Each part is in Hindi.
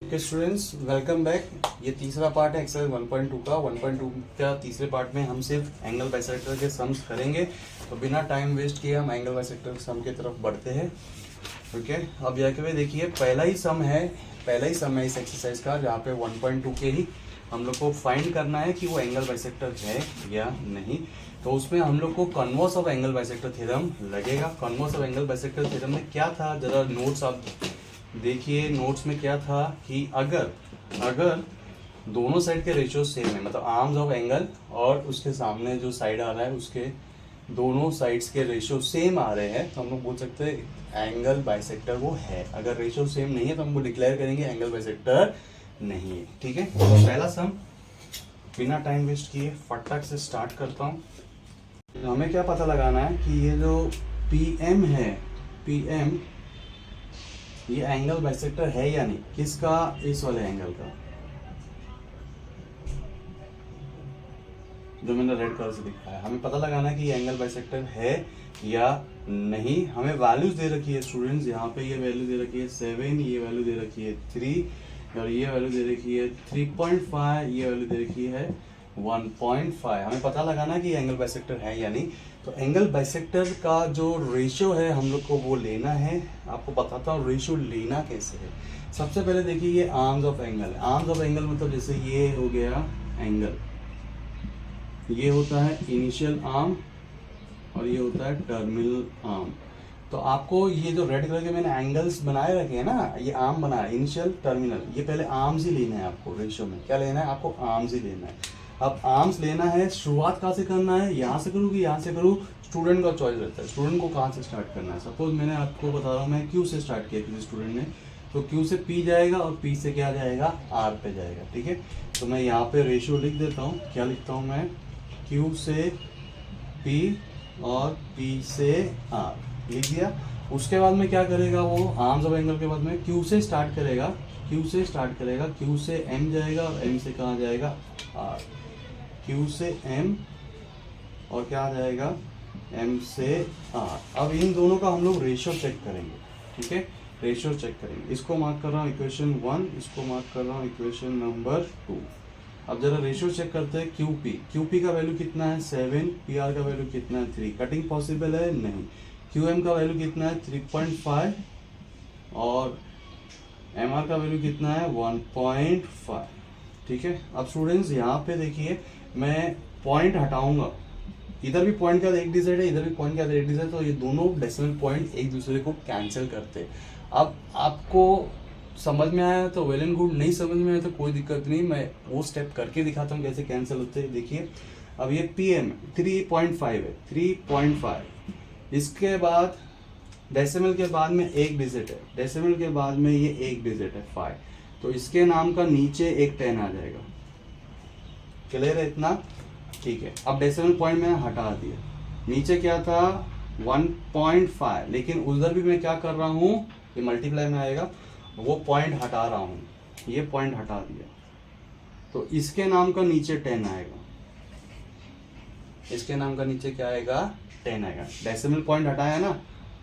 Okay students, welcome back. ये तीसरा पार्ट है एक्सरसाइज 1.2 का। 1.2 का तीसरे पार्ट में हम सिर्फ एंगल बाइसेक्टर के सम्स करेंगे, तो बिना टाइम वेस्ट किए हम एंगल बाइसेक्टर के सम की तरफ बढ़ते हैं। ओके, अब यहाँ के देखिए पहला ही सम है इस एक्सरसाइज का, जहाँ पे 1.2 के ही हम लोग को फाइंड करना है कि वो एंगल बाइसेक्टर है या नहीं। तो उसमें हम लोग को converse of angle bisector theorem लगेगा। Converse of angle bisector theorem में क्या था, जरा नोट्स आप देखिए। नोट्स में क्या था कि अगर दोनों साइड के रेशियो सेम है, मतलब आर्म्स ऑफ एंगल और उसके सामने जो साइड आ रहा है उसके दोनों साइड्स के रेशियो सेम आ रहे हैं, तो हम लोग बोल सकते हैं एंगल बाइसेक्टर वो है। अगर रेशियो सेम नहीं है तो हम वो डिक्लेयर करेंगे एंगल बाइसेक्टर नहीं है। ठीक है, तो पहला सम बिना टाइम वेस्ट किए फटाक से स्टार्ट करता हूँ। हमें क्या पता लगाना है कि ये जो PM है, PM ये एंगल बाइसेक्टर है या नहीं। किसका? इस वाले एंगल का, जो मैंने रेड कलर से दिखाया। हमें पता लगाना है कि ये एंगल बाइसेक्टर है या नहीं। हमें वैल्यूज दे रखी है स्टूडेंट्स, यहाँ पे ये वैल्यू दे रखी है 7, ये वैल्यू दे रखी है 3 और ये वैल्यू दे रखी है 3.5, ये वैल्यू दे रखी है 1.5। हमें पता लगाना है कि एंगल बाइसेक्टर है या नहीं। तो एंगल बाइसेक्टर का जो रेशियो है हम लोग को वो लेना है। आपको बताता हूँ रेशियो लेना कैसे है। सबसे पहले देखिए ये आर्म्स ऑफ एंगल है। आर्म्स ऑफ एंगल मतलब जैसे ये हो गया एंगल, ये होता है इनिशियल आर्म और ये होता है टर्मिनल आर्म। तो आपको ये जो रेड कलर के मैंने एंगल्स बनाए रखे हैं ना, ये आर्म बनाया इनिशियल टर्मिनल, ये पहले आर्म्स ही लेना है आपको। रेशियो में क्या लेना है आपको? आर्म्स ही लेना है। अब आर्म्स लेना है, शुरुआत कहाँ से करना है? यहाँ से करूँ कि यहाँ से करूँ, स्टूडेंट का चॉइस रहता है। स्टूडेंट को कहाँ से स्टार्ट करना है। सपोज मैंने आपको बता रहा हूँ, मैं Q से स्टार्ट किया किसी स्टूडेंट ने, तो Q से P जाएगा और P से क्या जाएगा? R पे जाएगा। ठीक है, तो मैं यहाँ पे रेशियो लिख देता हूँ। क्या लिखता हूँ मैं? Q से P और P से R लिख दिया। उसके बाद में क्या करेगा वो? आर्म्स ऑफ एंगल के बाद में Q से स्टार्ट करेगा, Q से M जाएगा और M से कहाँ जाएगा? R। Q से M और क्या आ जाएगा? M से R। अब इन दोनों का हम लोग रेशियो चेक करेंगे। ठीक है, रेशियो चेक करेंगे। इसको मार्क कर रहा हूँ इक्वेशन 1, इसको मार्क कर रहा हूँ इक्वेशन नंबर 2। अब जरा रेशियो चेक करते हैं। QP का वैल्यू कितना है? 7। PR का वैल्यू कितना है? 3। कटिंग पॉसिबल है? नहीं। QM का वैल्यू कितना है? 3.5 और MR का वैल्यू कितना है? 1.5। ठीक है, अब स्टूडेंट्स यहाँ पे देखिए, मैं पॉइंट हटाऊंगा। इधर भी पॉइंट का एक डिजिट है, इधर भी पॉइंट का एक डिजिट है, तो ये दोनों डेसिमल पॉइंट एक दूसरे को कैंसिल करते हैं। अब आपको समझ में आया तो वेल एंड गुड, नहीं समझ में आया तो कोई दिक्कत नहीं, मैं वो स्टेप करके दिखाता हूँ कैसे कैंसिल होते हैं। देखिए, अब ये PM 3.5 है, 3.5। इसके बाद डेसिमल के बाद में एक डिजिट है, डेसिमल के बाद में ये एक डिजिट है 5, तो इसके नाम का नीचे एक 10 आ जाएगा। क्लियर है इतना? ठीक है, अब डेसिमल पॉइंट मैंने हटा दिया। नीचे क्या था? 1.5, लेकिन उधर भी मैं क्या कर रहा हूँ, ये मल्टीप्लाई में आएगा, वो पॉइंट हटा रहा हूँ, ये पॉइंट हटा दिया, तो इसके नाम का नीचे 10 आएगा। इसके नाम का नीचे क्या आएगा? 10 आएगा। डेसिमल पॉइंट हटाया ना,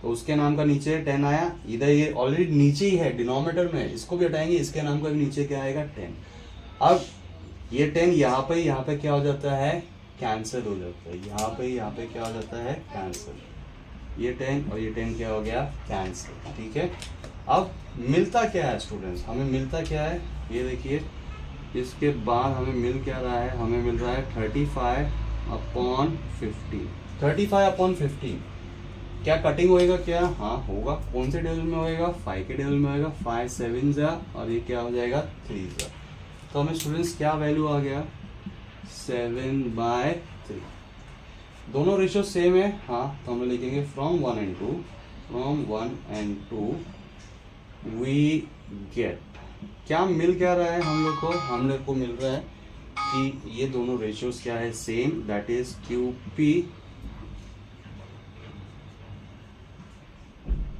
तो उसके नाम का नीचे 10 आया। इधर ये ऑलरेडी नीचे ही है डिनोमिनेटर में, इसको भी हटाएंगे, इसके नाम का भी नीचे क्या आएगा? 10। अब ये 10 यहाँ पे क्या हो जाता है? कैंसिल हो जाता है। यहाँ पे क्या हो जाता है? कैंसिल। ये 10 और ये 10 क्या हो गया? कैंसिल। ठीक है, अब मिलता क्या है स्टूडेंट्स? हमें मिलता क्या है ये देखिए। इसके बाद हमें मिल क्या रहा है? हमें मिल रहा है 35/15। 35/15 क्या कटिंग होएगा क्या? हाँ होगा। कौन से टेबल में होएगा? 5 के टेबल में होएगा। 5 7 जा और ये क्या हो जाएगा? 3 जा। तो हमें स्टूडेंट्स क्या वैल्यू आ गया? 7/3। दोनों रेशियो सेम है। हाँ, तो हम लिखेंगे फ्रॉम 1 and 2 वी गेट। क्या मिल क्या रहा है हम लोग को? हम लोग को मिल रहा है कि ये दोनों रेशियोज क्या है? Same, that is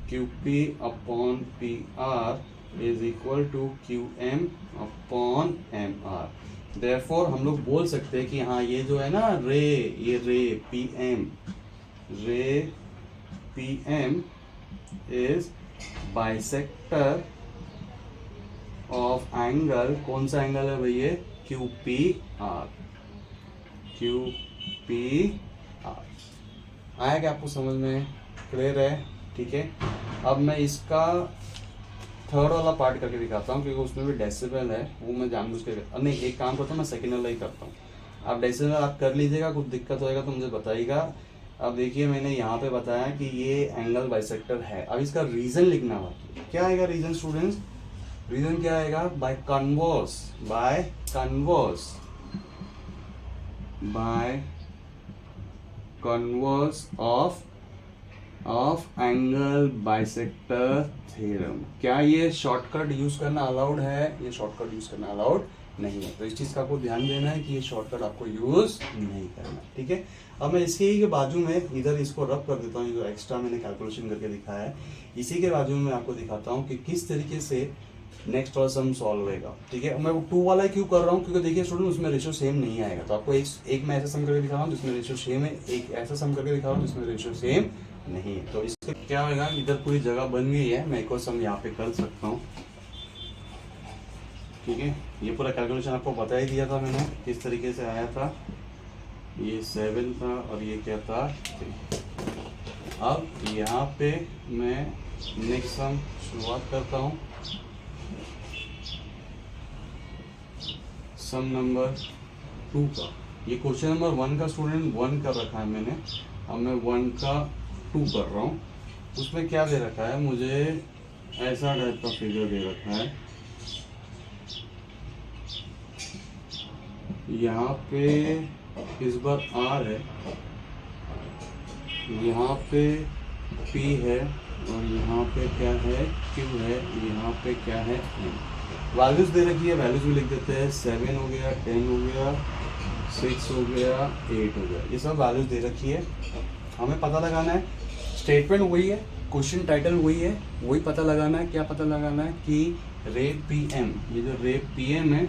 QP upon PR is equal to QM upon MR। Therefore हम लोग बोल सकते हैं कि हाँ, ये जो है ना ये रे PM is bisector of angle, कौन सा एंगल है भैया, Q P R, Q P R. आया क्या आपको समझ में, क्लियर है, ठीक है। अब मैं इसका थर्ड वाला पार्ट करके दिखाता हूँ, क्योंकि उसमें भी डेसिबल है, वो मैं जानबूझ के, नहीं एक काम करता हूँ, मैं सेकेंड वाला ही करता हूँ। आप डेसिबल आप कर लीजिएगा, कुछ दिक्कत होएगा तो मुझे बताइएगा। अब देखिए मैंने यहाँ पे बताया कि ये एंगल बाइसेक्टर है। अब इसका रीजन लिखना बाकी है। क्या आएगा रीजन स्टूडेंट्स, रीजन क्या आएगा, by converse, by converse, bye converse of angle bisector theorem. क्या ये शॉर्टकट यूज करना अलाउड है, ये शॉर्टकट यूज करना अलाउड नहीं है, तो इस चीज का आपको ध्यान देना है कि ये शॉर्टकट आपको यूज नहीं करना, ठीक है। अब मैं इसके ही के बाजू में इधर इसको रब कर देता हूँ, जो एक्स्ट्रा मैंने कैलकुलेशन करके दिखाया है, इसी के बाजू में मैं आपको दिखाता हूँ कि किस तरीके से नेक्स्ट वाला सम सॉल्व होगा, ठीक है। मैं वो 2 वाला क्यों कर रहा हूँ, क्योंकि देखिए स्टूडेंट उसमें रेशियो सेम नहीं आएगा, तो आपको एक मैं ऐसा सम करके दिखा रहा हूँ जिसमें रेशियो सेम है, एक ऐसा सम करके दिखा रहा हूँ जिसमें रेशियो सेम नहीं है। तो इससे क्या होगा, इधर पूरी जगह बन गई है, मैं एक और सम यहाँ पे कर सकता हूँ, ठीक है। ये पूरा कैलकुलेशन आपको बता ही दिया था मैंने किस तरीके से आया था, ये 7 था और ये क्या था 3। अब यहाँ पे मैं नेक्स्ट सम शुरुआत करता हूँ, सम नंबर 2 का। ये क्वेश्चन नंबर 1 का स्टूडेंट 1 कर रखा है मैंने, अब मैं 1 का 2 कर रहा हूँ। उसमें क्या दे रखा है मुझे, ऐसा टाइप का फिगर दे रखा है, यहाँ पे इस बार R है, यहाँ पे P है और यहाँ पे क्या है Q है, यहाँ पे क्या है M। वैल्यूज दे रखी है, वैल्यूज भी लिख देते हैं, 7 हो गया, 10 हो गया, 6 हो गया, 8 हो गया, ये सब वैल्यूज दे रखी है। हमें पता लगाना है, स्टेटमेंट वही है, क्वेश्चन टाइटल वही है, वही पता लगाना है। क्या पता लगाना है कि रे PM, ये जो रे PM है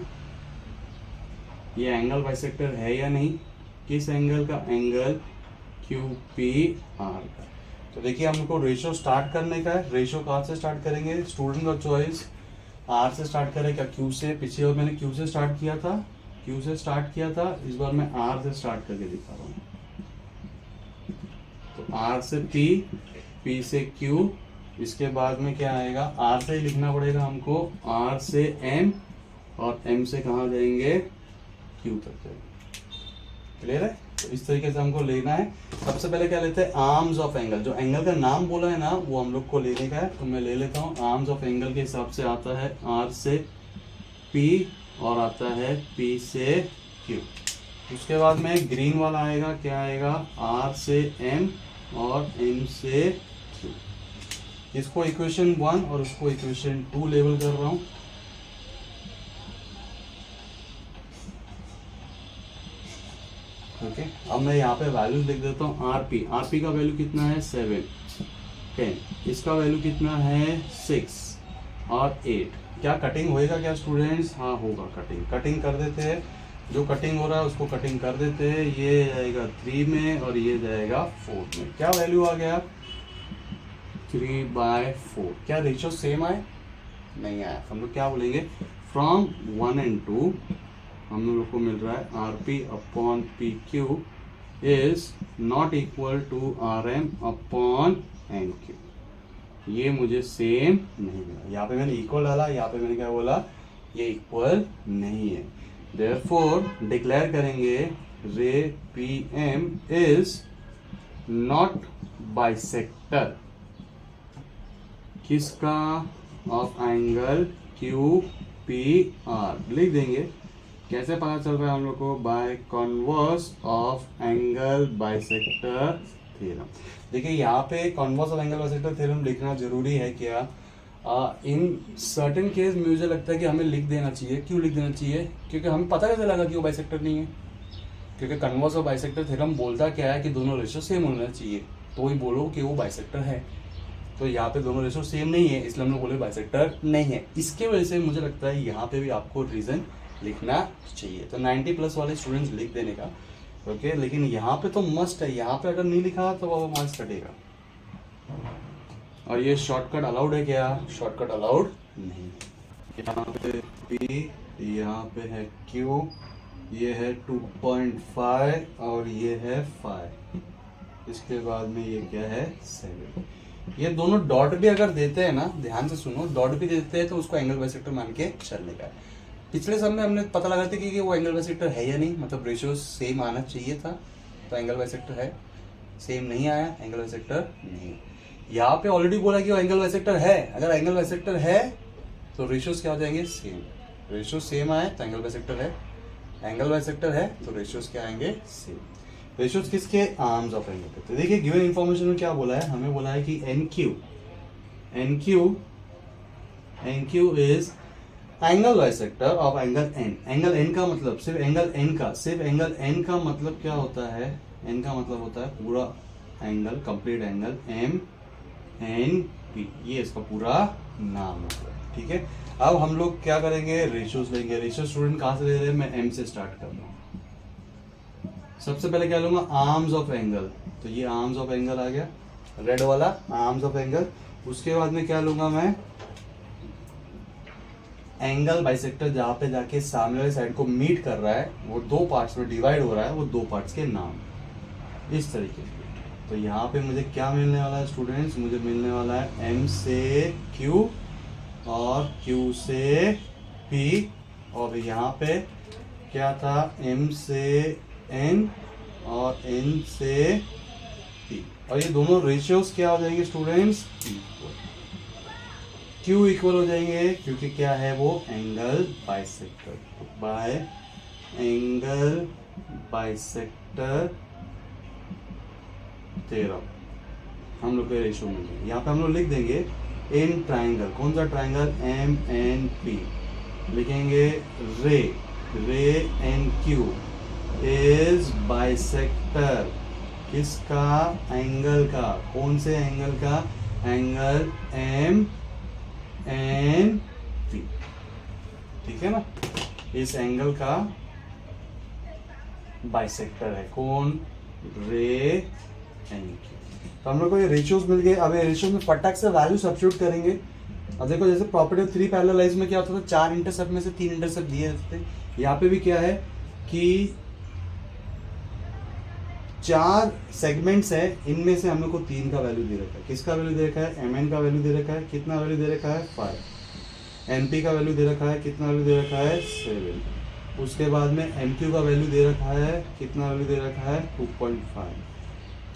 ये एंगल बाइसेक्टर है या नहीं, किस एंगल का, एंगल QPR का। तो देखिए हमको रेशियो स्टार्ट करने का है, रेशियो कहाँ से स्टार्ट करेंगे, स्टूडेंट का चॉइस, R से स्टार्ट करें क्या Q से, पिछले बार मैंने Q से स्टार्ट किया था, Q से स्टार्ट किया था, इस बार मैं R से स्टार्ट करके दिखा रहा हूँ। तो R से P, P से Q, इसके बाद में क्या आएगा, R से ही लिखना पड़ेगा हमको, R से M और M से कहाँ जाएंगे, Q तक जाएंगे। क्लियर है, तो इस तरीके से हमको लेना है। सबसे पहले क्या लेते हैं, आर्म्स ऑफ एंगल, जो एंगल का नाम बोला है ना वो हम लोग को लेने का है, तो मैं ले लेता हूँ। आर्म्स ऑफ एंगल के हिसाब से आता है R से P और आता है P से Q। उसके बाद में ग्रीन वाला आएगा, क्या आएगा, R से M और M से Q। इसको इक्वेशन 1 और उसको इक्वेशन 2 लेबल कर रहा हूँ। ओके, अब मैं यहाँ पे वैल्यूज लिख देता हूँ। आरपी का वैल्यू कितना है, 7, 10, इसका वैल्यू कितना है, 6 और 8। क्या कटिंग होएगा क्या स्टूडेंट्स, हाँ होगा, कटिंग कर देते हैं, जो कटिंग हो रहा है उसको कटिंग कर देते हैं। ये जाएगा 3 में और ये जाएगा 4 में। क्या वैल्यू आ गया, 3/4। क्या रेशियो सेम आए, नहीं आया। हम लोग क्या बोलेंगे, फ्रॉम 1 and 2 हम लोग को मिल रहा है RP upon PQ is not equal to RM upon NQ। ये मुझे सेम नहीं मिला, यहाँ पे मैंने इक्वल डाला, यहाँ पे मैंने क्या बोला, ये इक्वल नहीं है। देयरफॉर डिक्लेयर करेंगे रे PM इज नॉट बाइसेक्टर, किसका, ऑफ एंगल QPR। लिख देंगे, कैसे पता चल रहा है हम लोग को, by converse of angle bisector theorem. देखिए यहाँ पे converse of angle bisector theorem लिखना जरूरी है क्या, इन सर्टेन केस मुझे लगता है कि हमें लिख देना चाहिए। क्यों लिख देना चाहिए, क्योंकि हमें पता कैसे लगा कि वो बाइसेक्टर नहीं है, क्योंकि कॉन्वर्स ऑफ बाइसेक्टर थ्योरम बोलता क्या है कि दोनों रेशियो सेम होना चाहिए, तो ही बोलो कि वो बाइसेक्टर है। तो यहाँ पे दोनों रेशियो सेम नहीं है, इसलिए हम लोग बोले बाइसेक्टर नहीं है। इसके वजह से मुझे लगता है यहाँ पे भी आपको रीजन लिखना चाहिए। तो 90+ वाले स्टूडेंट्स लिख देने का, ओके। लेकिन यहाँ पे तो मस्ट है, यहाँ पे अगर नहीं लिखा तो वो मार्क्स कटेगा। और ये शॉर्टकट अलाउड है क्या, शॉर्टकट अलाउड नहीं है। यहाँ पे P, यहाँ पे है Q, ये है 2.5 और ये है 5, इसके बाद में ये क्या है 7। ये दोनों डॉट भी अगर देते हैं ना, ध्यान से सुनो, डॉट भी देते हैं तो उसको एंगल बाइसेक्टर मान के चलने का है। पिछले सब में हमने पता लगा था कि वो एंगल बाइसेक्टर है या नहीं, मतलब रेशियो सेम आना चाहिए था तो एंगल बाइसेक्टर है, सेम नहीं आया एंगल बाइसेक्टर नहीं। यहाँ पे ऑलरेडी बोला कि वो एंगल बाइसेक्टर है, अगर एंगल बाइसेक्टर है तो रेशियोज क्या हो जाएंगे सेम, रेशियो सेम आए तो एंगल बाइसेक्टर है, एंगल बाइसेक्टर है तो रेशियोज क्या आएंगे सेम। रेशियोज किसके, आर्म्स ऑफ एंगल के। तो देखिए गिवन इंफॉर्मेशन में क्या बोला है, हमें बोला है कि NQ is angle bisector of angle N. Angle N का मतलब सिर्फ एंगल एन का मतलब क्या होता है, एन का मतलब होता है पूरा एंगल, कंप्लीट एंगल MNP, ये इसका पूरा नाम होता है। ठीक है, अब हम लोग क्या करेंगे, रेशियोज लेंगे। रेशियो स्टूडेंट कहाँ से ले रहे हैं, मैं M से स्टार्ट कर रहा हूँ। सबसे पहले क्या लूंगा, आर्म्स ऑफ एंगल, तो ये आर्म्स ऑफ एंगल आ गया, रेड वाला आर्म्स ऑफ एंगल। उसके बाद में क्या लूंगा मैं, एंगल बाइसेक्टर, जहां पे जाके सामने वाली साइड को मीट कर रहा है, वो दो पार्ट्स में डिवाइड हो रहा है, वो दो पार्ट्स के नाम, इस तरीके से। तो यहाँ पे मुझे क्या मिलने वाला है स्टूडेंट्स, मुझे मिलने वाला है M से Q और Q से P, और यहाँ पे क्या था, M से N और N से P, और ये दोनों रेशियोज क्या हो जाएंगे स्टूडेंट्स, इक्वल। क्यों इक्वल हो जाएंगे, क्योंकि क्या है वो angle bisector, bye angle bisector theorem हम लोग के रेशियो मिल जाएंगे। यहाँ पे हम लोग लिख देंगे इन ट्राइंगल, कौन सा ट्राइंगल, MNP, लिखेंगे रे NQ इज बाइसेक्टर किसका, एंगल का, कौन से एंगल का, एंगल MNP। ठीक है ना, इस एंगल का बाइसेक्टर है कौन, रे NQ। तो हम लोग को ये रेशियोज मिल गए। अब ये रेशियोज में फटाक से वैल्यू सब्स्टिट्यूट करेंगे। अब देखो जैसे प्रॉपर्टी ऑफ 3 पैरेलल लाइंस में क्या होता था, 4 इंटरसेप्ट में से 3 इंटरसेप्ट दिए थे। यहाँ पे भी क्या है कि 4 सेगमेंट्स है, इनमें से हम लोग को 3 का वैल्यू दे रखा है। किसका वैल्यू दे रखा है, MN का वैल्यू दे रखा है, कितना वैल्यू दे रखा है 5, MP का वैल्यू दे रखा है, कितना वैल्यू दे रखा है 7, उसके बाद में MQ का वैल्यू दे रखा है, कितना वैल्यू दे रखा है 2.5।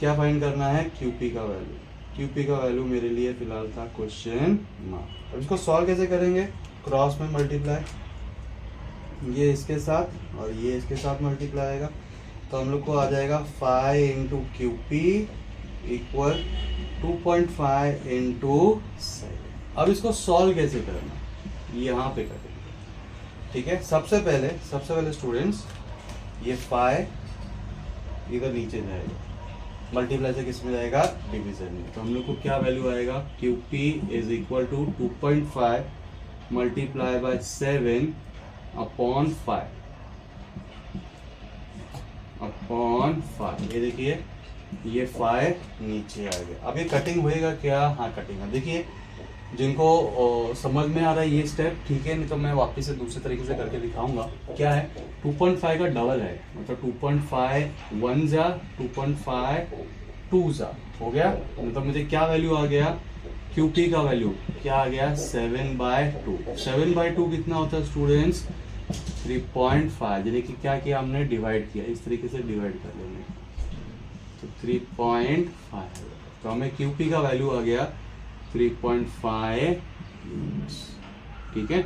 क्या फाइंड करना है, QP का वैल्यू। QP का वैल्यू मेरे लिए फिलहाल था क्वेश्चन मार्क। अब इसको सॉल्व कैसे करेंगे, क्रॉस में मल्टीप्लाई, ये इसके साथ और ये इसके साथ मल्टीप्लाई आएगा, तो हम लोग को आ जाएगा 5 इंटू QP इक्वल 2.5 इंटू 7। अब इसको सॉल्व कैसे करना, यहाँ पे करेंगे। ठीक है, सबसे पहले स्टूडेंट्स ये 5 इधर नीचे जाएगा, मल्टीप्लाई से किस में जाएगा, डिवीजन में। तो हम लोग को क्या वैल्यू आएगा, QP is equal to 2.5 multiply by 7 upon 5। ये देखिए ये 5 नीचे आ गया। अब ये कटिंग होएगा क्या, हाँ कटिंग है। देखिए जिनको समझ में आ रहा है ये स्टेप ठीक है, नहीं तो मैं वापस से दूसरे तरीके से करके दिखाऊंगा। क्या है, 2.5 का डबल है, मतलब 2.5 1 जा 2.5 2 जा हो गया। मतलब मुझे क्या वैल्यू आ गया, QP का वैल्यू क्या आ गया 7/2। 7/2 कितना होता है स्टूडेंट्स, 3.5। यानी कि क्या किया हमने, डिवाइड किया, इस तरीके से डिवाइड कर लेंगे तो 3.5। तो हमें QP का वैल्यू आ गया 3.5 यूनिट्स। ठीक है,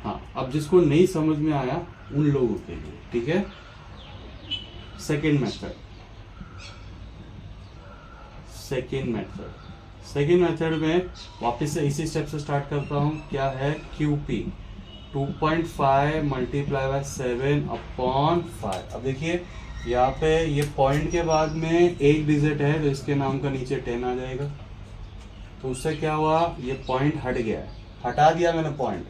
हाँ अब जिसको नहीं समझ में आया उन लोगों के लिए, ठीक है। सेकेंड मेथड में वापस से इसी स्टेप से स्टार्ट करता हूँ। क्या है, QP 2.5 मल्टीप्लाई बाय 7 अपॉन 5। अब देखिए यहाँ पे ये पॉइंट के बाद में एक डिजिट है तो इसके नाम का नीचे 10 आ जाएगा। तो उससे क्या हुआ, ये पॉइंट हट गया है, हटा दिया मैंने पॉइंट।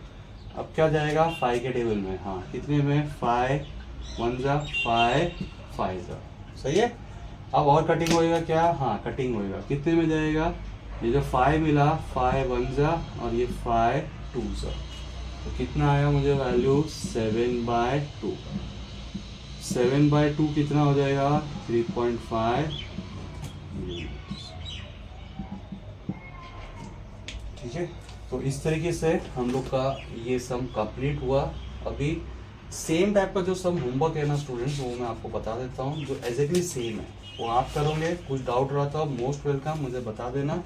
अब क्या जाएगा 5 के टेबल में, हाँ कितने में 5 1 जा 5 5 जा, सही है। अब और कटिंग होएगा क्या, हाँ कटिंग होएगा, कितने में जाएगा, ये जो 5 मिला 5 1 जा और ये 5 2 जा, तो कितना आया मुझे वैल्यू 7/2। 7/2 कितना हो जाएगा 3.5। ठीक है, तो इस तरीके से हम लोग का ये सम कंप्लीट हुआ। अभी सेम टाइप का जो सम होमवर्क है ना स्टूडेंट्स, वो मैं आपको बता देता हूँ, जो एग्जैक्टली सेम है वो आप करोगे। कुछ डाउट रहा था मोस्ट वेलकम, मुझे बता देना।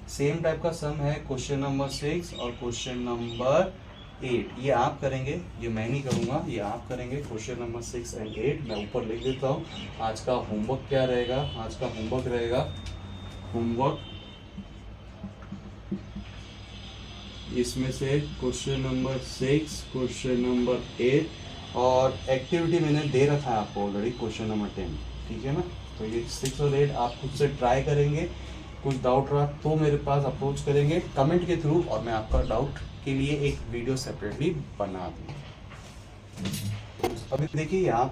सेम टाइप का सम है क्वेश्चन नंबर 6 और क्वेश्चन नंबर 8, ये आप करेंगे, ये मैं नहीं करूँगा, ये आप करेंगे। क्वेश्चन नंबर 6 एंड 8 मैं ऊपर लिख देता हूँ। आज का होमवर्क क्या रहेगा, आज का होमवर्क रहेगा, होमवर्क इसमें से क्वेश्चन नंबर 6, क्वेश्चन नंबर 8 और एक्टिविटी मैंने दे रखा है आपको ऑलरेडी क्वेश्चन नंबर 10। ठीक है ना, तो ये 6 और 8 आप खुद से ट्राई करेंगे। कुछ डाउट रहा तो मेरे पास अप्रोच करेंगे कमेंट के थ्रू, और मैं आपका डाउट के लिए एक वीडियो सेपरेटली बना दूँ। अभी देखिए यहाँ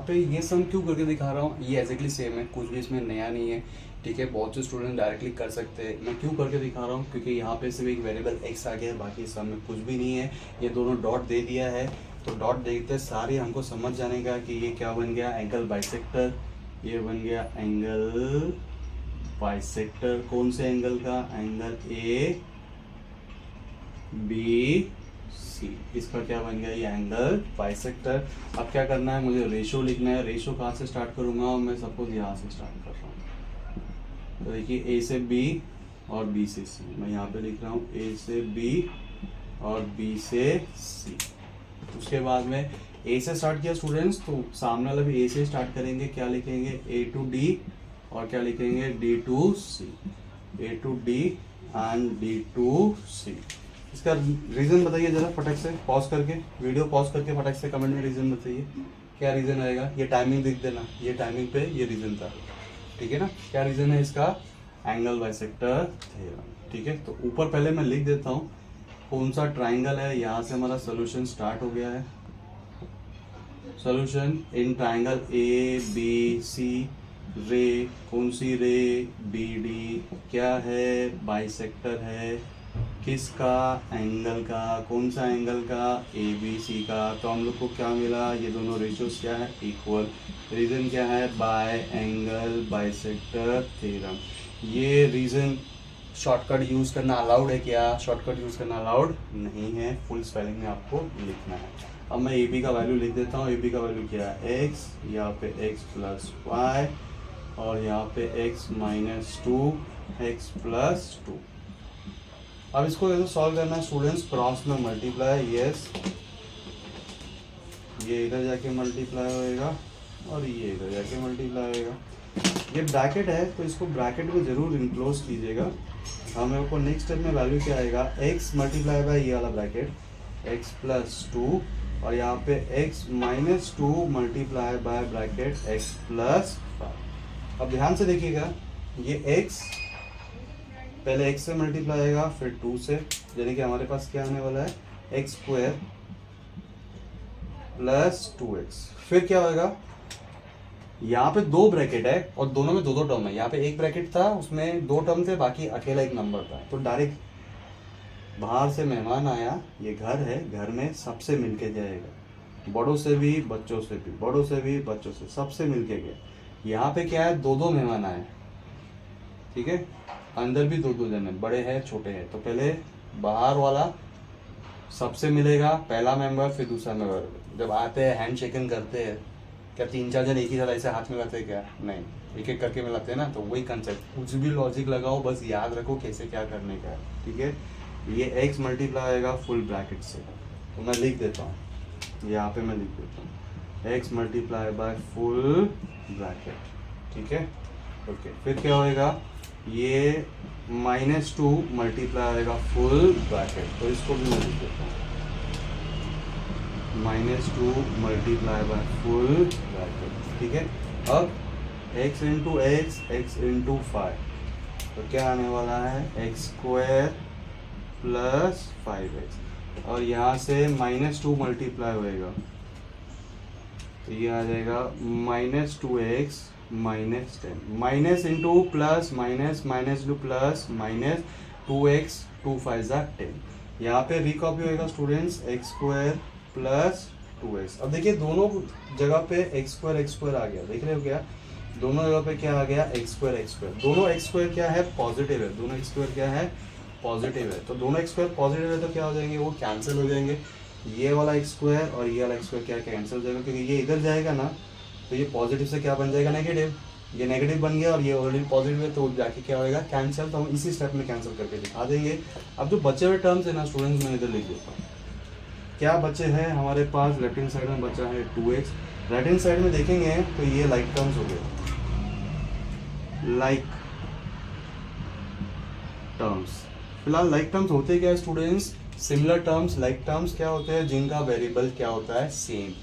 पे ये सम क्यों करके दिखा रहा हूँ, ये एग्जैक्टली सेम है, कुछ भी इसमें नया नहीं है। ठीक है, बहुत से स्टूडेंट डायरेक्टली कर सकते हैं। मैं क्यों करके दिखा रहा हूँ, क्योंकि यहाँ पे सिर्फ एक वेरिएबल x आ गया है, बाकी सम में कुछ भी नहीं है। ये दोनों डॉट दे दिया है, तो डॉट देखते सारे हमको समझ जाने का कि ये क्या बन गया, एंगल बाइसेक्टर। ये बन गया एंगल बाइसेक्टर, कौन से एंगल का, एंगल ए बी सी, इसका क्या बन गया, ये एंगल बाइसेक्टर। अब क्या करना है, मुझे रेशो लिखना है। रेशो कहाँ से स्टार्ट करूंगा, और मैं सपोज यहाँ से स्टार्ट कर रहा हूँ। तो देखिए ए से बी और बी से सी, मैं यहाँ पे लिख रहा हूँ ए से बी और बी से सी। उसके बाद में ए से स्टार्ट किया स्टूडेंट्स, तो सामने वाला भी ए से स्टार्ट करेंगे। क्या लिखेंगे, ए टू डी, और क्या लिखेंगे, D to C. A to D and D to C. इसका रीज़न बताइए ज़रा फटक से, पॉज करके, वीडियो पॉज करके फटक से कमेंट में रीज़न बताइए, क्या रीज़न आएगा। ये टाइमिंग लिख देना, ये टाइमिंग पे ये रीज़न था। ठीक है ना, क्या रीज़न है इसका, एंगल बाइसेक्टर थ्योरम। ठीक है, तो ऊपर पहले मैं लिख देता हूँ कौन सा ट्राइंगल है। यहाँ से हमारा सोल्यूशन स्टार्ट हो गया है। Solution in triangle A B C, रे कौन सी, रे बी डी क्या है, बाइसेक्टर है किसका, एंगल का, कौन सा एंगल का, ए बी सी का। तो हम लोग को क्या मिला, ये दोनों रेशियोज क्या है, इक्वल। रीजन क्या है, बाय एंगल बाइसेक्टर थ्योरम। ये रीजन शॉर्टकट यूज़ करना अलाउड है क्या, शॉर्टकट यूज़ करना अलाउड नहीं है, फुल स्पेलिंग में आपको लिखना है। अब मैं ए बी का वैल्यू लिख देता हूँ। ए बी का वैल्यू क्या है, एक्स, यहाँ पे एक्स प्लस वाई, और यहाँ पे x माइनस 2, एक्स प्लस 2। अब इसको कैसे सॉल्व करना है स्टूडेंट्स, क्रॉस में मल्टीप्लाई, यस, ये इधर जाके मल्टीप्लाई होएगा और ये इधर जाके मल्टीप्लाई होएगा। ये ब्रैकेट है तो इसको ब्रैकेट में जरूर इनक्लोज कीजिएगा। हमें को नेक्स्ट स्टेप में वैल्यू क्या आएगा, x मल्टीप्लाई बाय ये वाला ब्रैकेट, x प्लस 2, और यहाँ पे x minus 2 multiply by bracket x plus 5। अब ध्यान से देखिएगा, ये x पहले x से मल्टीप्लाई आएगा फिर 2 से, यानी कि हमारे पास क्या आने वाला है, एक्स स्क्वायर प्लस 2x। फिर क्या होगा, यहाँ पे दो ब्रैकेट है और दोनों में दो दो टर्म है। यहाँ पे एक ब्रैकेट था उसमें दो टर्म थे, बाकी अकेला एक नंबर था। तो डायरेक्ट बाहर से मेहमान आया, ये घर है, घर में सबसे मिलके जाएगा, बड़ों से भी बच्चों से भी, बड़ों से भी बच्चों से, सबसे मिलके गया। यहाँ पे क्या है, दो दो मेहमान आए, ठीक है, अंदर भी दो दो जने, बड़े हैं छोटे हैं। तो पहले बाहर वाला सबसे मिलेगा, पहला मेंबर, फिर दूसरा मेंबर। जब आते हैं हैंड शेकिंग करते हैं, क्या 3-4 जन एक ही साथ ऐसे हाथ मिलाते हैं क्या, नहीं, एक एक करके मिलाते हैं ना। तो वही कंसेप्ट, कुछ भी लॉजिक लगाओ, बस याद रखो कैसे क्या करने का है, ठीक है। ये x मल्टीप्लाई आएगा फुल ब्रैकेट से, तो मैं लिख देता हूँ, यहाँ पे मैं लिख देता हूँ x multiply by full bracket, ठीक है, ओके। फिर क्या होएगा, ये -2 मल्टीप्लाई आएगा फुल ब्रैकेट, तो इसको भी मैं लिख देता हूँ, -2 मल्टीप्लाई बाय फुल ब्रैकेट, ठीक है। अब x into x, x into 5, तो क्या आने वाला है, एक्स स्क्वायर प्लस 5x, और यहाँ से -2 मल्टीप्लाई होएगा, तो ये आ जाएगा -2x -10, minus into plus minus, minus into plus minus, 2x 2 5 10। यहाँ पे रिकॉपी होएगा students x square plus 2x। अब देखिए दोनों जगह पे एक्स स्क्वायर आ गया, देख रहे हो क्या, दोनों जगह पे क्या आ गया एक्स स्क्वायर। दोनों एक्स स्क्वायर क्या है पॉजिटिव है, दोनों एक्स स्क्वायर क्या है पॉजिटिव है, तो दोनों एक्स स्क्वायर पॉजिटिव है तो क्या हो जाएंगे वो कैंसिल हो जाएंगे। ये वाला एक्स स्क्वायर और ये वाला एक्स स्क्वायर क्या कैंसिल हो जाएगा, क्योंकि ये इधर जाएगा ना तो ये पॉजिटिव से क्या बन जाएगा नेगेटिव, ये नेगेटिव बन गया और ये ऑलरेडी पॉजिटिव है तो जाके क्या होगा कैंसिल। तो हम इसी स्टेप में कैंसिल करके दिखा देंगे। अब जो बचे हुए टर्म्स है ना स्टूडेंट्स मैं इधर लिख देता हूँ। क्या बचे हैं हमारे पास, लेफ्ट हैंड साइड में बचा है 2x, राइट हैंड साइड में देखेंगे तो ये लाइक टर्म्स हो गए, लाइक टर्म्स। फिलहाल लाइक टर्म्स होते क्या है students, similar terms. Like terms क्या होते हैं जिनका वेरिएबल क्या होता है सेम।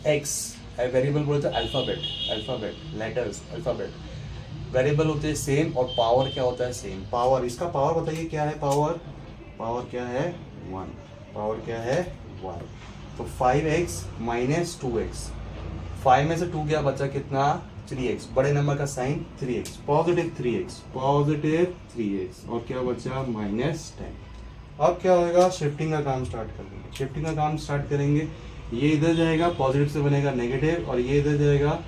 एक्स वेरिएबल बोलते हैं अल्फाबेट लेटर्स, अल्फाबेट वेरिएबल होते हैं सेम, और पावर क्या होता है सेम। पावर, इसका पावर बताइए क्या है, पावर क्या है 1, पावर क्या है 1। तो 5x माइनस 2x, 5 में से 2 गया बचा कितना 3x, बड़े नंबर का साइन 3x, पॉजिटिव 3x और क्या बचा -10। अब क्या होगा शिफ्टिंग का काम स्टार्ट कर देंगे। शिफ्टिंग का काम स्टार्ट करेंगे, ये इधर जाएगा पॉजिटिव से बनेगा नेगेटिव, और ये इधर जाएगा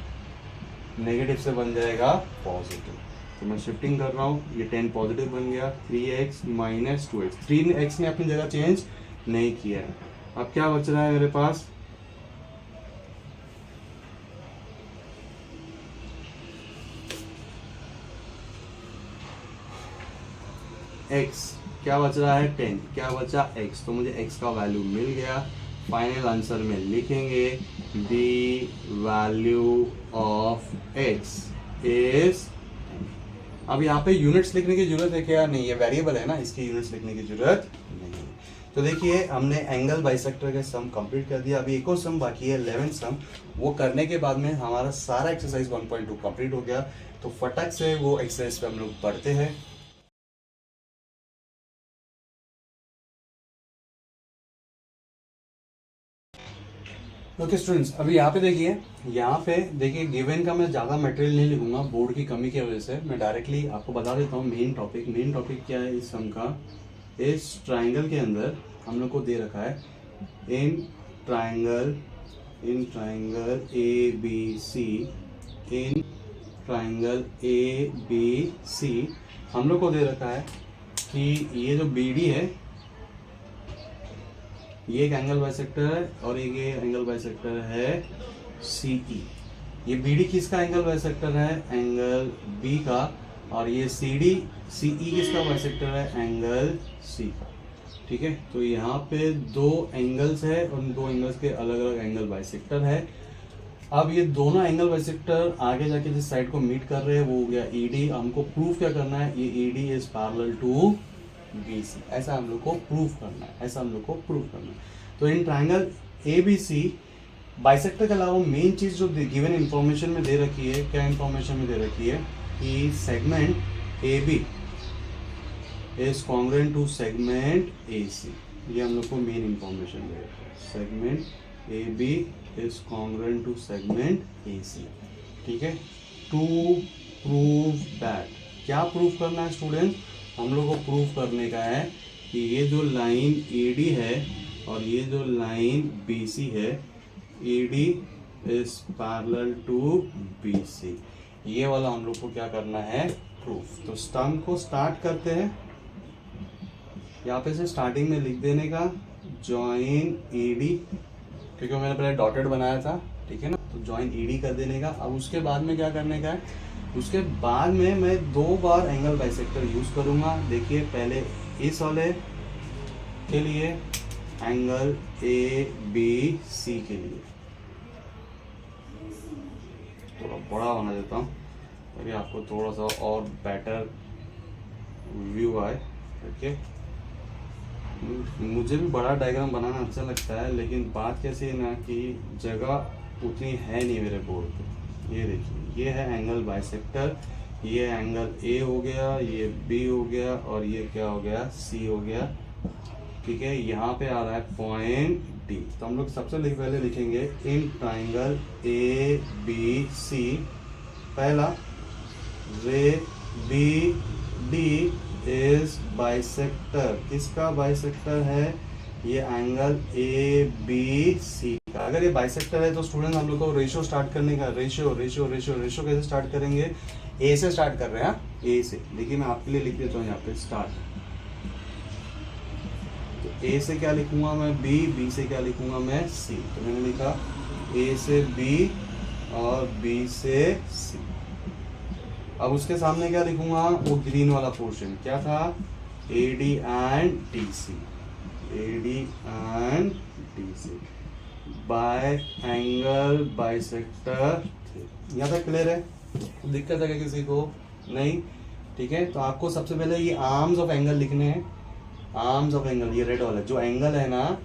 नेगेटिव से बन जाएगा पॉजिटिव। तो मैं शिफ्टिंग कर रहा हूँ, ये 10 पॉजिटिव बन गया, 3x माइनस 2x, 3x ने अपनी जगह चेंज नहीं किया है। अब क्या बच रहा है मेरे पास, x क्या बच रहा है 10, क्या बचा x, तो मुझे x का वैल्यू मिल गया। फाइनल आंसर में लिखेंगे the value of x is, अब यहाँ पे यूनिट्स लिखने की जरूरत है क्या, नहीं, ये वेरिएबल है ना, इसकी यूनिट्स लिखने की जरूरत नहीं है। तो देखिए हमने एंगल बाइसेक्टर के सम कंप्लीट कर दिया, अभी एक और सम बाकी है 11th सम, वो करने के बाद में हमारा सारा एक्सरसाइज 1.2 कंप्लीट हो गया। तो फटक से वो एक्सरसाइज पे हम लोग पढ़ते हैं। ओके स्टूडेंट्स, अभी यहाँ पे देखिए गिवन का मैं ज़्यादा मटेरियल नहीं लिखूंगा बोर्ड की कमी की वजह से, मैं डायरेक्टली आपको बता देता हूँ मेन टॉपिक क्या है इस सम का। इस ट्राइंगल के अंदर हम लोग को दे रखा है in triangle A B C, in triangle A B C हम लोग को दे रखा है कि ये जो बी डी है ये एक एंगल बाइसेक्टर है और ये एंगल बाइसेक्टर है सी ई। ये बी डी किसका एंगल बाइसेक्टर है, एंगल बी का, और ये सी ई किसका बाइसेक्टर है, एंगल सी का। ठीक है, तो यहाँ पे दो एंगल्स है और दो एंगल्स के अलग अलग एंगल बाइसेक्टर है। अब ये दोनों एंगल बाइसेक्टर आगे जाके जिस साइड को मीट कर रहे हैं वो हो गया ई डी। हमको प्रूफ क्या करना है, ये E D is parallel to BC, ऐसा हम लोग को प्रूफ करना है, तो इन ट्राइंगल ABC बाइसेक्टर के अलावा मेन चीज जो गिवन इंफॉर्मेशन में दे रखी है, क्या इंफॉर्मेशन में दे रखी है कि segment AB is congruent to segment AC, ये हम लोग को मेन इंफॉर्मेशन दे रखी है, segment AB is congruent to segment AC। ठीक है, टू प्रूव दैट, क्या प्रूफ करना है स्टूडेंट, हम लोग को प्रूफ करने का है कि ये जो लाइन AD है और ये जो लाइन BC है, AD is parallel to BC, ये वाला हम लोग को क्या करना है प्रूफ। तो सम को स्टार्ट करते हैं, यहाँ पे से स्टार्टिंग में लिख देने का जॉइन AD, क्योंकि मैंने पहले डॉटेड बनाया था, ठीक है ना, तो जॉइन AD कर देने का। अब उसके बाद में क्या करने का है, उसके बाद में मैं 2 बार एंगल बाइसेक्टर यूज करूंगा। देखिए पहले इस वाले के लिए एंगल ABC के लिए थोड़ा बड़ा बना देता हूँ ताकि आपको थोड़ा सा और बेटर व्यू आए। ओके, मुझे भी बड़ा डायग्राम बनाना अच्छा लगता है, लेकिन बात कैसी है ना कि जगह उतनी है नहीं मेरे बोर्ड पे। ये देखिए, ये है एंगल बाइसेक्टर, ये एंगल A हो गया, ये B हो गया और ये क्या हो गया C हो गया। ठीक है, यहाँ पे आ रहा है पॉइंट D, तो हम लोग सबसे पहले लिखेंगे इन ट्राइंगल ABC, पहला रे BD इज बाइसेक्टर, किसका बाइसेक्टर है, ये एंगल ए बी सी का। अगर ये बाइसेक्टर है तो स्टूडेंट हम लोग को रेशियो स्टार्ट करने का, रेशियो रेशियो रेशियो रेशियो कैसे स्टार्ट करेंगे, ए से स्टार्ट कर रहे हैं, ए से। देखिए मैं आपके लिए लिख देता हूँ यहाँ पे स्टार्ट। तो ए से क्या लिखूंगा मैं, बी, बी से क्या लिखूंगा मैं, सी। तो मैंने लिखा ए से बी और बी से सी। अब उसके सामने क्या लिखूंगा, वो ग्रीन वाला पोर्शन क्या था, A D and D C, A D and D C by angle bisector. यहाँ तक क्लियर है, दिक्कत है क्या किसी को, नहीं, ठीक है। तो आपको सबसे पहले ये आर्म्स ऑफ एंगल लिखने हैं, आर्म्स ऑफ एंगल, ये रेड वाला जो एंगल है ना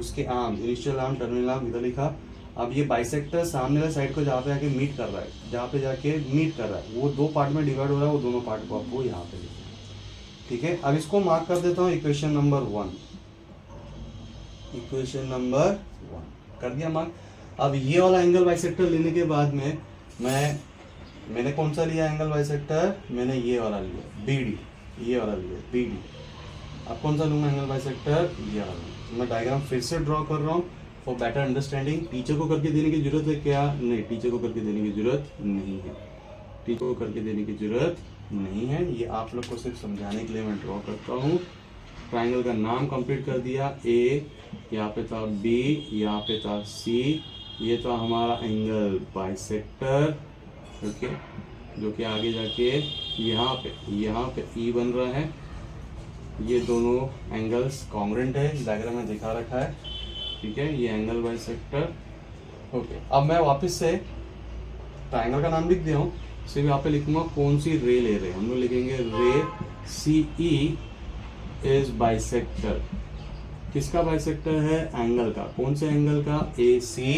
उसके arm, initial arm, terminal arm इधर लिखा। अब ये बाइसेक्टर सामने वाले साइड को जहाँ पे आके मीट कर रहा है, जहाँ पे जाके मीट कर रहा है, वो दो पार्ट में डिवाइड हो रहा है, वो दोनों पार्ट को आपको यहाँ पे लिखना है, ठीक है। अब इसको मार्क कर देता हूँ इक्वेशन नंबर 1, इक्वेशन नंबर 1 कर दिया मार्क। अब ये वाला एंगल बाइसेक्टर लेने के बाद में मैंने कौन सा लिया एंगल बाइसेक्टर, मैंने ये वाला लिया बी डी, ये वाला लिया बी डी। अब कौन सा लूँगा एंगल बाइसेक्टर, ये वाला। मैं डायग्राम फिर से ड्रॉ कर रहा हूँ फॉर बेटर अंडरस्टैंडिंग। टीचर को करके देने की जरूरत है क्या, नहीं, टीचर को करके देने की जरूरत नहीं है, टीचर को करके देने की जरूरत नहीं है। ये आप लोग को सिर्फ समझाने के लिए मैं ड्रॉ करता हूँ। ट्राइंगल का नाम कंप्लीट कर दिया, ए, यहाँ पे था बी, यहाँ पे था सी, ये था हमारा एंगल बाइसेक्टर, ओके, जो कि आगे जाके यहाँ पे ई बन रहा है। ये दोनों एंगल्स कॉन्ग्रेंट है, डायग्राम में दिखा रखा है, ठीक है। ये एंगल बाइसेक्टर, ओके। अब मैं वापस से ट्राइंगल का नाम लिख दिया हूँ, सिर्फ यहाँ पे लिखूंगा कौन सी रे ले रहे हैं, हम लोग लिखेंगे रे सी ई इज बाइसेक्टर। किसका बाइसेक्टर है, एंगल का, कौन से एंगल का, ए सी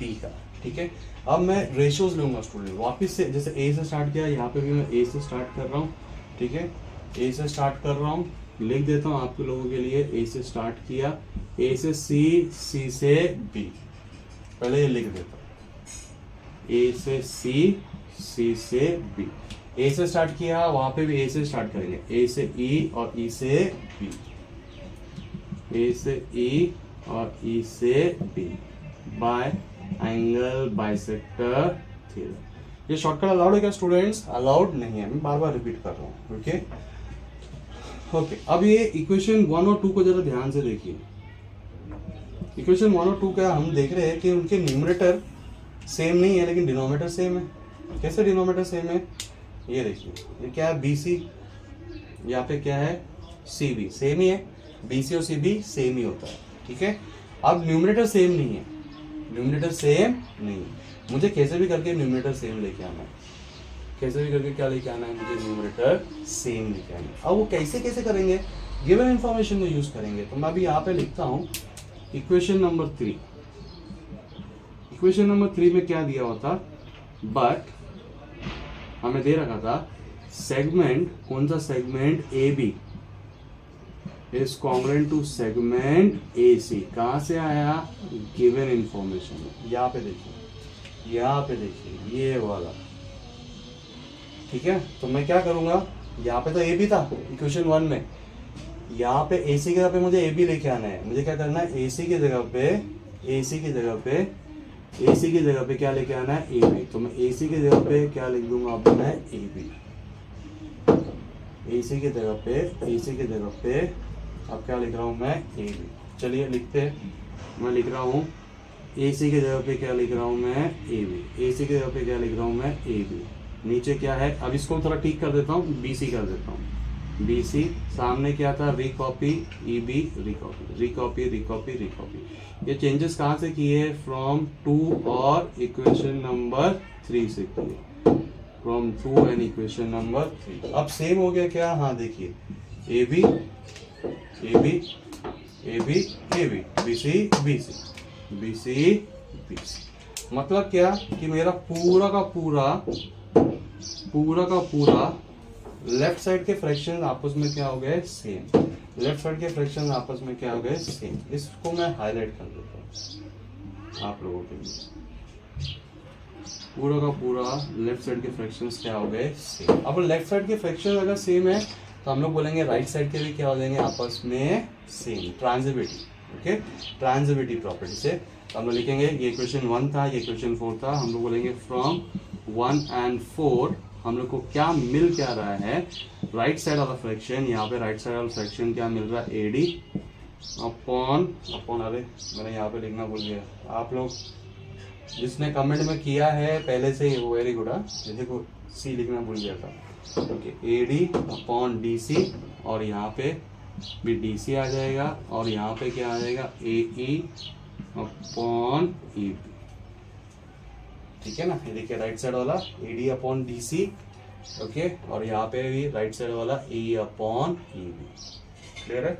बी का, ठीक है। अब मैं रेशियोज लूंगा स्टूडेंट, वापस से जैसे ए से स्टार्ट किया, यहाँ पे भी मैं ए से स्टार्ट कर रहा हूँ, ठीक है, ए से स्टार्ट कर रहा हूँ, लिख देता हूँ आप लोगों के लिए। ए से स्टार्ट किया, ए से सी, सी से बी, पहले ये लिख देता हूँ, ए से सी, सी से बी। ए से स्टार्ट किया, वहां पे भी ए से स्टार्ट करेंगे, ए से ई और ई से बी, ए से ई और ई से B by angle bisector theorem. ये शॉर्टकट अलाउड है क्या स्टूडेंट्स, अलाउड नहीं है, मैं बार बार रिपीट कर रहा हूँ, ओके ओके। अब ये इक्वेशन 1 और 2 को जरा ध्यान से देखिए। इक्वेशन 1 और 2 का हम देख रहे हैं कि उनके न्यूमरेटर सेम नहीं है लेकिन डिनोमिनेटर सेम है। कैसे डिनोमिनेटर सेम है, ये देखिए, ये क्या है बी सी, यहाँ पे क्या है सी बी, सेम ही है, बी सी और सी बी सेम ही होता है, ठीक है। अब न्यूमरेटर सेम नहीं है, न्यूमरेटर सेम नहीं है, मुझे कैसे भी करके न्यूमरेटर सेम लेके आना है, कैसे भी करके क्या लेके आना है, मुझे न्यूमरेटर सेम लेके आना है। अब वो कैसे कैसे करेंगे, गिवन इन्फॉर्मेशन को यूज करेंगे। तो मैं अभी यहाँ पे लिखता हूँ इक्वेशन नंबर 3। इक्वेशन नंबर 3 में क्या दिया होता, बट हमें दे रखा था सेगमेंट, कौन सा segment, A B is congruent to segment A C. कहां से आया, गिवन इंफॉर्मेशन। यहाँ पे देखिए, यहाँ पे देखिए, ये वाला, ठीक है। तो मैं क्या करूंगा, यहाँ पे तो ए बी था इक्वेशन 1 में, यहाँ पे ए सी की जगह पे मुझे ए बी लेके आना है। मुझे क्या करना है, ए सी की जगह पे, ए सी की जगह पे, ए सी की जगह पे क्या लेके आना है, ए बी। तो मैं ए सी की जगह पे क्या लिख दूंगा, अब मैं ए बी, ए सी की जगह पे, ए सी की जगह पे अब क्या लिख रहा हूँ मैं, ए बी। चलिए लिखते हैं, मैं लिख रहा हूँ ए सी की जगह पे क्या लिख रहा हूँ मैं, ए बी, ए सी की जगह पे क्या लिख रहा हूँ मैं, ए बी। नीचे क्या है, अब इसको थोड़ा ठीक कर देता हूँ, बी सी कर देता हूँ, बी सी। सामने क्या था, रिकॉपी, ई बी, रिकॉपी, रिकॉपी, रिकॉपी, रिकॉपी। ये चेंजेस कहाँ से किए, फ्रॉम 2 और इक्वेशन नंबर 3 से किए, फ्रॉम 2 एंड इक्वेशन नंबर 3। अब सेम हो गया क्या, हाँ देखिए, A B, A B, A B, A B, B C, B C, B C, B C. मतलब क्या कि मेरा पूरा का पूरा लेफ्ट साइड के फ्रैक्शन आपस में क्या हो गए, सेम। लेफ्ट साइड के फ्रैक्शन आपस में क्या हो गए, सेम। इसको मैं हाईलाइट कर देता हूँ आप लोगों के लिए। पूरा का पूरा लेफ्ट साइड के फ्रैक्शंस क्या हो गए, सेम। अब लेफ्ट साइड के फ्रैक्शन अगर सेम है तो हम लोग बोलेंगे राइट साइड के भी क्या हो जाएंगे आपस में same, transitivity, okay, transitivity property से तो हम लोग लिखेंगे ये क्वेश्चन 1 था, ये क्वेश्चन 4 था, हम लोग बोलेंगे फ्रॉम 1 and 4 हम लोग को क्या मिल क्या रहा है, राइट साइड ऑफ फ्रैक्शन, यहाँ पे राइट साइड ऑफ फ्रैक्शन क्या मिल रहा है, एडी अपॉन अरे मैंने यहाँ पे लिखना भूल गया, आप लोग जिसने कमेंट में किया है पहले से ही वो वेरी गुड, देखो सी लिखना भूल गया था, ओके, एडी अपॉन डीसी और यहाँ पे भी डीसी आ जाएगा और यहाँ पे क्या आ जाएगा, ए ई अपॉन ई बी, ठीक है ना। ये देखिए राइट साइड वाला एडी अपॉन डीसी, ओके, और यहाँ पे भी राइट साइड वाला ए अपॉन ई बी, क्लियर है।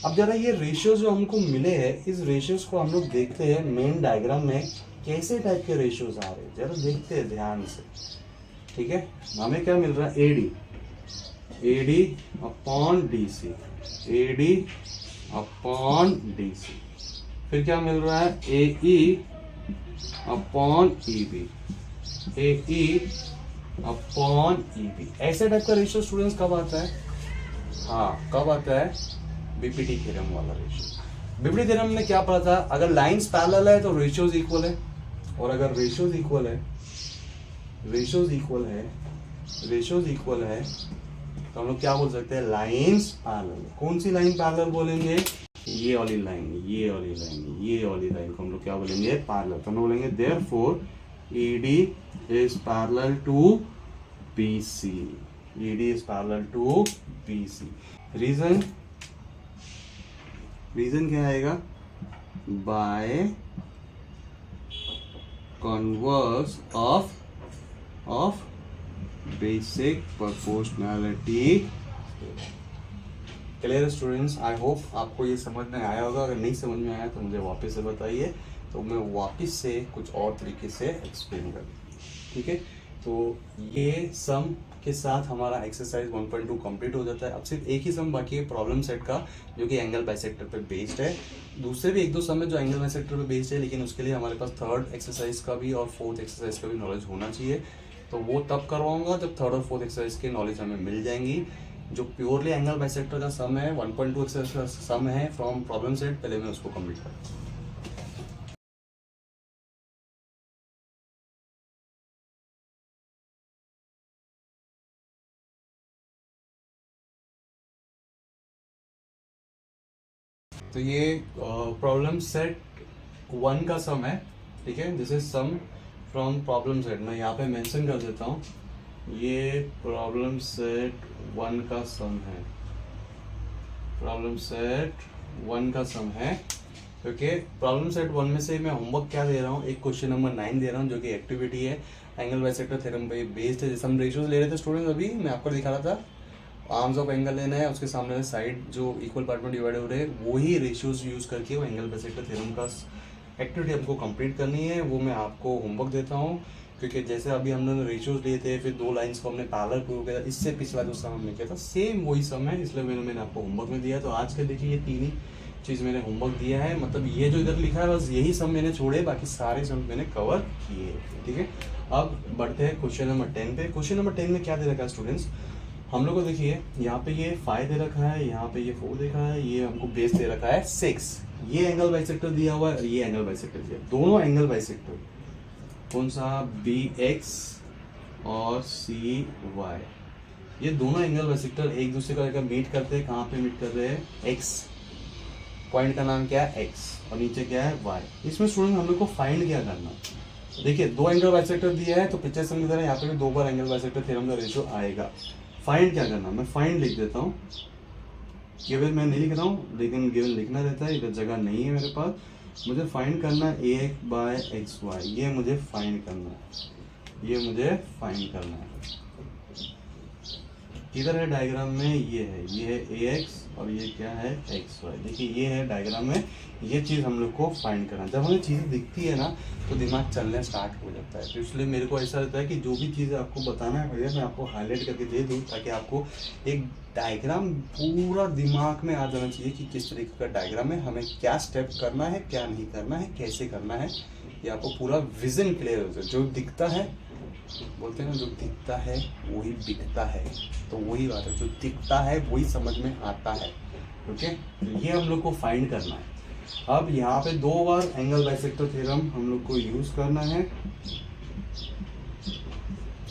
अब जरा ये रेशियोज जो हमको मिले हैं, इस रेशियोज को हम लोग देखते हैं मेन डायग्राम में कैसे टाइप के रेशियोज आ रहे हैं, जरा देखते हैं ध्यान से, ठीक है। हमें क्या मिल रहा है, AD upon DC, AD upon DC, फिर क्या मिल रहा है, A E upon E B, A E upon E B. ऐसे टाइप का रेशियो स्टूडेंट्स कब आता है, हाँ कब आता है, बीपीटी थ्योरम वाला रेशियो। बीपीटी थ्योरम में क्या पढ़ा था, अगर लाइंस पैरेलल है तो रेशियोज इक्वल है, और अगर रेशियोज इक्वल है तो हम लोग क्या बोल सकते हैं, लाइंस पैरेलल। कौन सी लाइन पैरेलल बोलेंगे, ये वाली लाइन को हम लोग क्या बोलेंगे, पैरेलल। तो हम लोग बोलेंगे therefore ED is parallel to BC, ED is parallel to BC. Reason क्या आएगा, by converse of basic proportionality. Clear students, I hope आपको ये समझ में आया होगा। अगर नहीं समझ में आया तो मुझे वापस से बताइए, तो मैं वापस से कुछ और तरीके से एक्सप्लेन कर दूँगा, ठीक है। तो ये सम के साथ हमारा एक्सरसाइज 1.2 कंप्लीट हो जाता है। अब सिर्फ एक ही सम बाकी है प्रॉब्लम सेट का, जो कि एंगल बाइसेक्टर पे बेस्ड है। दूसरे भी एक दो सम है जो एंगल बाइसेक्टर पे बेस्ड है, लेकिन उसके लिए हमारे पास थर्ड एक्सरसाइज का भी और फोर्थ एक्सरसाइज का भी नॉलेज होना चाहिए। तो वो तब करवाऊंगा जब थर्ड और फोर्थ एक्सरसाइज की नॉलेज हमें मिल जाएंगी। जो प्योरली एंगल बाइसेक्टर का सम है, 1.2 एक्सरसाइज का सम है फ्रॉम प्रॉब्लम सेट, पहले मैं उसको कंप्लीट करूँ। तो ये प्रॉब्लम सेट 1 का सम है, ठीक है। This is sum from problem set, मैं यहाँ पे मेंशन कर देता हूँ, ये प्रॉब्लम सेट 1 का सम है, प्रॉब्लम सेट 1 का सम है, ओके। प्रॉब्लम सेट 1 में से मैं होमवर्क क्या दे रहा हूँ, एक क्वेश्चन नंबर 9 दे रहा हूँ, जो कि एक्टिविटी है, एंगल बाइसेक्टर थ्योरम पे बेस्ड है। जैसे हम रेशियोज ले रहे थे स्टूडेंट्स, अभी मैं आपको दिखा रहा था, आर्म्स ऑफ एंगल लेना है, उसके सामने साइड जो इक्वल पार्ट में डिवाइड हो रहे हैं, वही रेशियोज यूज करके वो एंगल बाइसेक्टर थ्योरम का एक्टिविटी हमको कंप्लीट करनी है। वो मैं आपको होमवर्क देता हूँ, क्योंकि जैसे अभी हमने रेशियोज लिए थे, फिर 2 लाइंस को हमने पैरेलल प्रूव किया था, इससे पिछला जो सम हमने किया था सेम वही सम है, इसलिए मैंने आपको होमवर्क में दिया। तो आज के देखिए ये 3 ही चीज़ मैंने होमवर्क दिया है, मतलब ये जो इधर लिखा है बस यही सम मैंने छोड़े, बाकी सारे सम मैंने कवर किए, ठीक है। अब बढ़ते हैं क्वेश्चन नंबर 10 पे। क्वेश्चन नंबर 10 में क्या दे रखा है स्टूडेंट्स, हम लोग को देखिए यहाँ पे ये 5 दे रखा है, यहाँ पे ये 4 देखा है, ये हमको बेस दे रखा है 6, ये एंगल बाइसेक्टर दिया हुआ है और ये एंगल बाइसेक्टर दिया, दोनों एंगल बाइसेक्टर, कौन सा, BX और CY, ये दोनों एंगल बाइसेक्टर एक दूसरे का मीट करते हैं। कहाँ पे मीट कर रहे हैं, X, पॉइंट का नाम क्या है X और नीचे क्या है Y। इसमें स्टूडेंट हम लोग को फाइंड क्या करना, देखिए 2 एंगल बाइसेक्टर दिया है, तो पिक्चर समझ रहे हैं, यहाँ पे भी 2 बार एंगल बाइसेक्टर थ्योरम का रेशियो आएगा। फाइंड क्या करना, मैं फाइंड लिख देता हूँ, केवल मैं नहीं लिख रहा हूँ, लेकिन केवल लिखना रहता है, इधर जगह नहीं है मेरे पास। मुझे फाइंड करना है AX/XY, ये मुझे फाइंड करना है, ये मुझे फाइंड करना है। किधर है डायग्राम में, ये है AX और ये क्या है XY। देखिए ये है डायग्राम में, ये चीज़ हम लोग को फाइंड करना है। जब हमें चीज़ें दिखती है ना तो दिमाग चलने स्टार्ट हो जाता है। तो इसलिए मेरे को ऐसा रहता है कि जो भी चीज़ें आपको बताना है भैया, मैं आपको हाईलाइट करके दे दूँ, ताकि आपको एक डायग्राम पूरा दिमाग में आ जाना चाहिए कि किस तरीके का डायग्राम है, हमें क्या स्टेप करना है, क्या नहीं करना है, कैसे करना है, ये आपको पूरा विजन क्लियर हो जाए। जो दिखता है बोलते हैं ना, जो दिखता है वही बिकता है, तो वही बात है, जो दिखता है वही समझ में आता है। ओके, तो ये हम लोग को फाइंड करना है। अब यहाँ पे 2 बार एंगल बाइसेक्टर थ्योरम हम लोग को यूज करना है।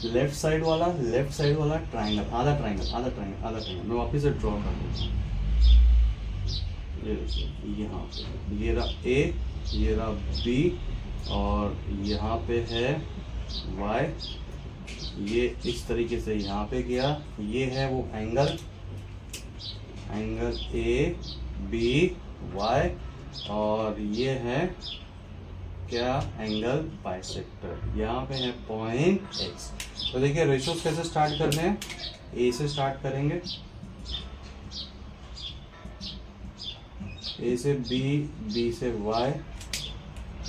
लेफ्ट साइड वाला ट्राइंगल, आधा ट्राइंगल मैं वापस से ड्रॉ कर दूँ। ये देखिए, यहाँ पे ये रहा ए, ये रहा बी, और यहाँ पे है वाई, ये इस तरीके से यहाँ पे गया। ये है वो एंगल ए बी वाई, और ये है क्या, एंगल बाइसेक्टर। यहाँ पे है पॉइंट एक्स। तो देखिए रेशियोज कैसे स्टार्ट करने हैं, ए से स्टार्ट करेंगे, ए से बी, बी से वाई,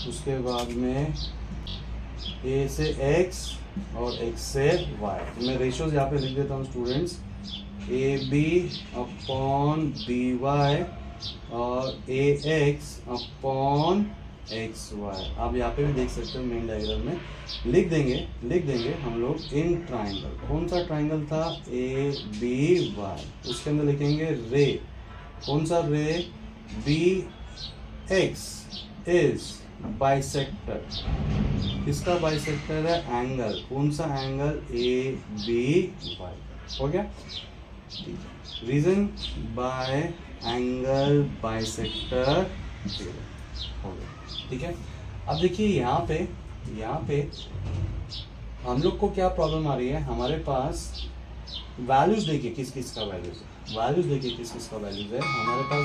उसके बाद में ए से एक्स और एक्स से वाई। तो मैं रेशियोज यहाँ पे लिख देता हूँ students, A B upon B Y और A X upon X Y. आप यहाँ पे भी देख सकते हो, मेन डायग्राम में लिख देंगे हम लोग इन ट्राइंगल। कौन सा ट्राइंगल था, ए बी वाई, उसके अंदर लिखेंगे रे, कौन सा रे, बी एक्स इज बाइसेक्टर। किसका बाइसेक्टर है, एंगल, कौन सा एंगल, ए बी वाई। हो गया, रीजन बाय एंगल बाइसेक्टर हो गया, ठीक है। अब देखिए यहाँ पे हम लोग को क्या प्रॉब्लम आ रही है, हमारे पास वैल्यूज देखिए किस किस का वैल्यूज है, हमारे पास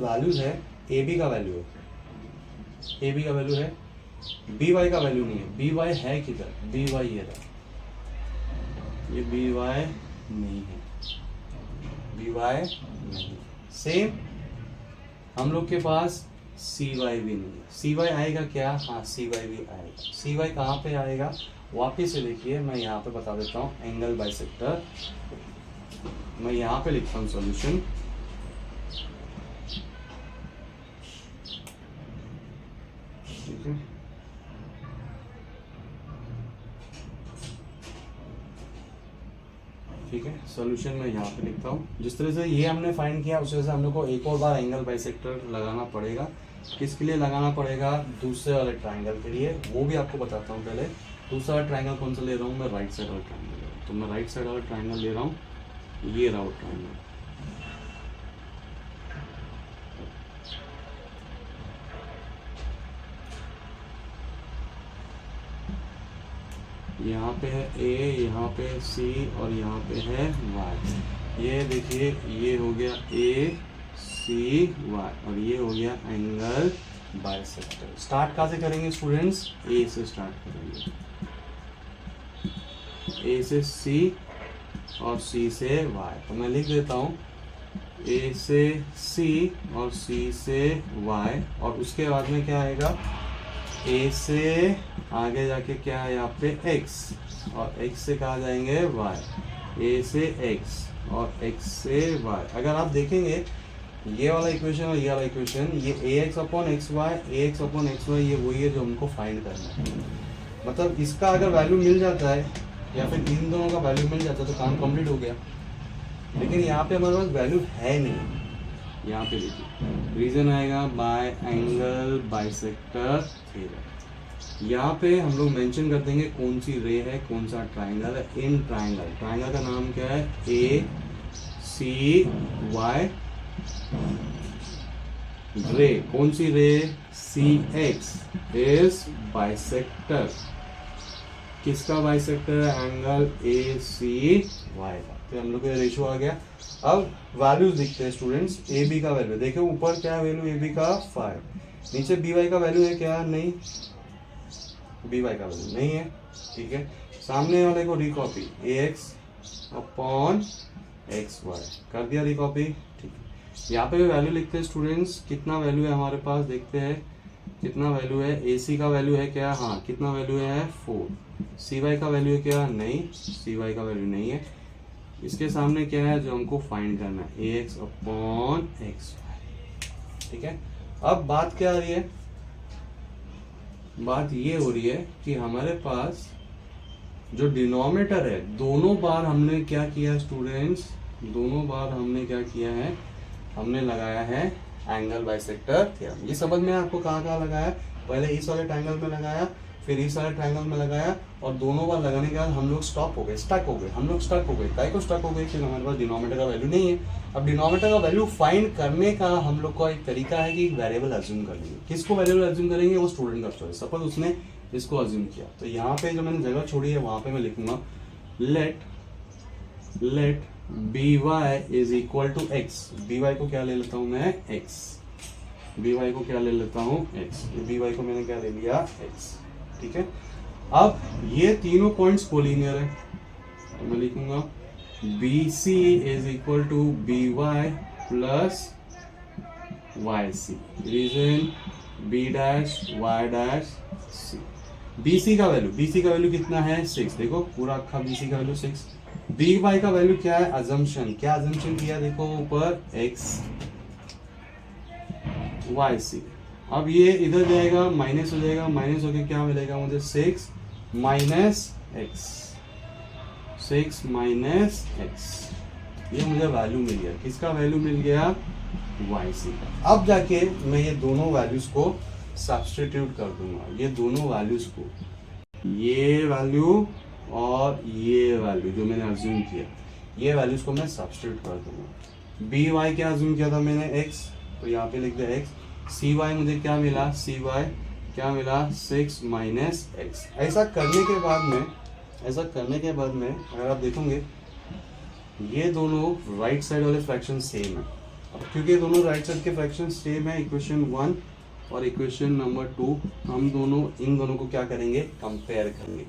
वैल्यूज है, ए बी का वैल्यू है, बी वाई का वैल्यू नहीं है। बी वाई है किधर, बी वाई ये रहा, ये बी वाई नहीं है, सेम हम लोग के पास सी वाई भी नहीं है। सी वाई आएगा क्या, हाँ सी वाई भी आएगा। सी वाई कहाँ पे आएगा, वापिस से देखिए, मैं यहाँ पे बता देता हूँ, एंगल बाइसेक्टर, मैं यहाँ पे लिखता हूँ सॉल्यूशन। ठीक है, सॉल्यूशन मैं यहाँ पे लिखता हूँ। जिस तरह से ये हमने फाइंड किया, उस तरह से हम लोग को एक और बार एंगल बाइसेक्टर लगाना पड़ेगा। किसके लिए लगाना पड़ेगा, दूसरे वाले ट्राइंगल के लिए, वो भी आपको बताता हूँ। पहले दूसरा ट्राइंगल कौन सा ले रहा हूँ मैं, राइट साइड वाला ट्राइंगल ले रहा हूँ। तो मैं राइट साइड वाला ट्राइंगल ले रहा हूँ, ये रहा ट्राइंगल। यहाँ पे है ए, यहाँ पे सी और यहाँ पे है वाई। ये देखिए, ये हो गया ए सी वाई और ये हो गया एंगल बाइसेक्टर। स्टार्ट कहाँ से करेंगे स्टूडेंट्स, ए से स्टार्ट करेंगे, ए से सी और सी से वाई। तो मैं लिख देता हूँ ए से सी और सी से वाई, और उसके बाद में क्या आएगा, ए से आगे जाके क्या है यहाँ पे x, और x से कहाँ जाएंगे y, a से x और x से y। अगर आप देखेंगे ये वाला इक्वेशन और ये वाला इक्वेशन, ये ax अपॉन xy ये वही है जो हमको फाइंड करना है। मतलब इसका अगर वैल्यू मिल जाता है या फिर इन दोनों का वैल्यू मिल जाता है तो काम कंप्लीट हो गया। लेकिन यहाँ पे हमारे पास वैल्यू है नहीं। यहाँ पे देखिए, रीजन आएगा बाय एंगल बाइसेक्टर थ्योरम। यहाँ पे हम लोग मेंशन कर देंगे कौन सी रे है, कौन सा ट्राइंगल है। इन ट्राइंगल का नाम क्या है, ए सी वाई रे। कौन सी रे, सी एक्स इज बाइसेक्टर। किसका बाइसेक्टर है, एंगल ए सी वाई का। तो हम लोग का रेशियो आ गया। अब वैल्यूज दिखते हैं स्टूडेंट्स। ए बी का वैल्यू देखो, ऊपर क्या वैल्यू ए बी का 5, नीचे बी वाई का वैल्यू है क्या, नहीं, बी वाई का वैल्यू नहीं है। ठीक है, सामने वाले को रिकॉपी, ए एक्स अपॉन एक्स वाई कर दिया रिकॉपी। ठीक है, यहाँ पे भी वैल्यू लिखते हैं स्टूडेंट्स। कितना वैल्यू है हमारे पास, देखते हैं कितना वैल्यू है। ए सी का वैल्यू है क्या, हाँ, कितना वैल्यू है 4। सी वाई का वैल्यू है क्या, नहीं, सी वाई का वैल्यू नहीं है। इसके सामने क्या है जो हमको फाइंड करना है, ए एक्स अपॉन एक्स वाई। ठीक है, अब बात क्या आ रही है, बात ये हो रही है कि हमारे पास जो डिनोमिनेटर है, दोनों बार हमने क्या किया स्टूडेंट्स, दोनों बार हमने क्या किया है, हमने लगाया है एंगल बाइसेक्टर थ्योरम। ये समझ में आपको कहाँ कहाँ लगाया, पहले इस वाले ट्रायंगल में लगाया, फिर इस वाले ट्रायंगल में लगाया, और दोनों बार लगाने के बाद हम लोग स्टॉप हो गए, स्टक हो गए, हम लोग स्टक हो गए। काहे को स्टक हो गए, क्योंकि हमारे पास डिनोमिनेटर का वैल्यू नहीं है। अब डिनोमिनेटर का वैल्यू फाइंड करने का हम लोग का एक तरीका है कि वेरिएबल अज्यूम कर लेंगे। किसको वेरिएबल अज्यूम करेंगे, वो स्टूडेंट का चॉइस। सपोज उसने इसको अज्यूम किया, तो यहाँ पे जो मैंने जगह छोड़ी है वहां पे मैं लिखूंगा let by is equal to X. by को क्या ले लेता हूं मैं, x। by को क्या ले लेता हूं, x। by को मैंने क्या ले लिया, x। ठीक है, अब ये तीनों पॉइंट्स कोलिनियर है, तो मैं लिखूंगा bc is equal to by plus yc। Reason b dash y dash c। bc का वैल्यू कितना है, 6। देखो पूरा अक्खा bc का वैल्यू 6। by का वैल्यू क्या है, अजम्पशन। क्या अजम्पशन किया, देखो ऊपर x yc। अब ये इधर जाएगा, माइनस हो जाएगा, माइनस होके क्या मिलेगा मुझे, 6 माइनस एक्स, 6 माइनस एक्स। ये मुझे वैल्यू मिल गया, किसका वैल्यू मिल गया, yc का। अब जाके मैं ये दोनों वैल्यूज को सब्स्टिट्यूट कर दूंगा, ये दोनों वैल्यूज को, ये वैल्यू और ये वैल्यू जो मैंने अज्यूम किया, ये वैल्यूज को मैं सब्स्टिट्यूट कर दूंगा। by क्या अज्यूम किया था मैंने, x, तो यहाँ पे लिख दिया x। cy मुझे क्या मिला, cy क्या मिला, 6 माइनस एक्स। ऐसा करने के बाद में अगर आप देखोगे ये दोनों राइट साइड वाले फ्रैक्शन सेम है। अब क्योंकि दोनों राइट साइड के फ्रैक्शन सेम है, इक्वेशन 1 और इक्वेशन नंबर 2, हम दोनों इन दोनों को क्या करेंगे, कंपेयर करेंगे।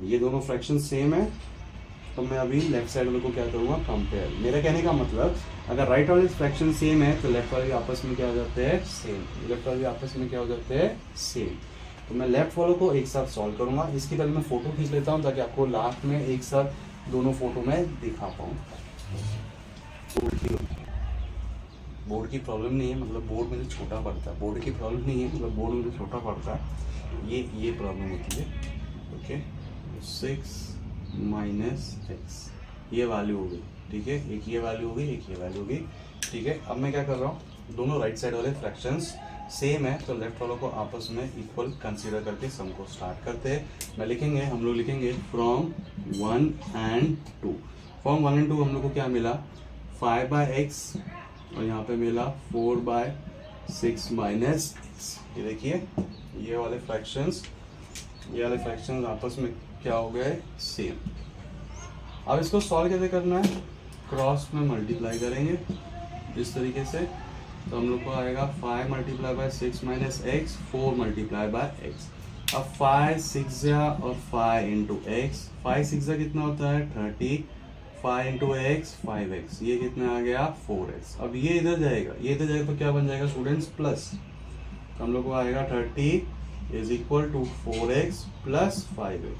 ये दोनों फ्रैक्शन सेम है, तो मैं अभी लेफ्ट साइड वाले को क्या करूँगा, कंपेयर। मेरा कहने का मतलब, अगर राइट वाले फ्रैक्शन सेम है तो लेफ्ट वाले आपस में क्या हो जाते हैं, सेम। लेफ्ट वाले आपस में क्या हो जाते हैं, सेम। तो मैं लेफ्ट वालों को एक साथ सॉल्व करूंगा। इसकी पहले मैं फोटो खींच लेता हूँ ताकि आपको लास्ट में एक साथ दोनों फोटो में दिखा पाऊँ। बोर्ड की प्रॉब्लम नहीं है, मतलब बोर्ड मुझे छोटा पड़ता है, बोर्ड की प्रॉब्लम नहीं है, मतलब बोर्ड मुझे छोटा पड़ता है, ये प्रॉब्लम होती है। ओके, 6 माइनस एक्स, ये वैल्यू हो गई, ठीक है, एक ये वैल्यू हो गई, एक ये वैल्यू हो गई, ठीक है। अब मैं क्या कर रहा हूँ, दोनों राइट साइड वाले फ्रैक्शंस सेम है, तो लेफ्ट वालों को आपस में इक्वल कंसीडर करके सम को स्टार्ट करते हैं। हम लोग लिखेंगे फ्रॉम 1 and 2। फ्रॉम 1 and 2 हम लोग को क्या मिला, 5/x, और यहाँ पे मिला 4/6 माइनस एक्स। ये देखिए, ये वाले फ्रैक्शंस आपस में क्या हो गए, सेम। अब इसको सॉल्व कैसे करना है, क्रॉस में मल्टीप्लाई करेंगे इस तरीके से, तो हम लोग को आएगा 5 multiply bye 6 minus x, 4 multiply by x. अब 5 6 और 5 इंटू एक्स, 5 6 कितना होता है 30, 5 इंटू एक्स 5x, ये कितना आ गया 4x। अब ये इधर जाएगा, तो क्या बन जाएगा स्टूडेंट्स, प्लस। तो हम लोग को आएगा 30 is equal to 4x plus 5x,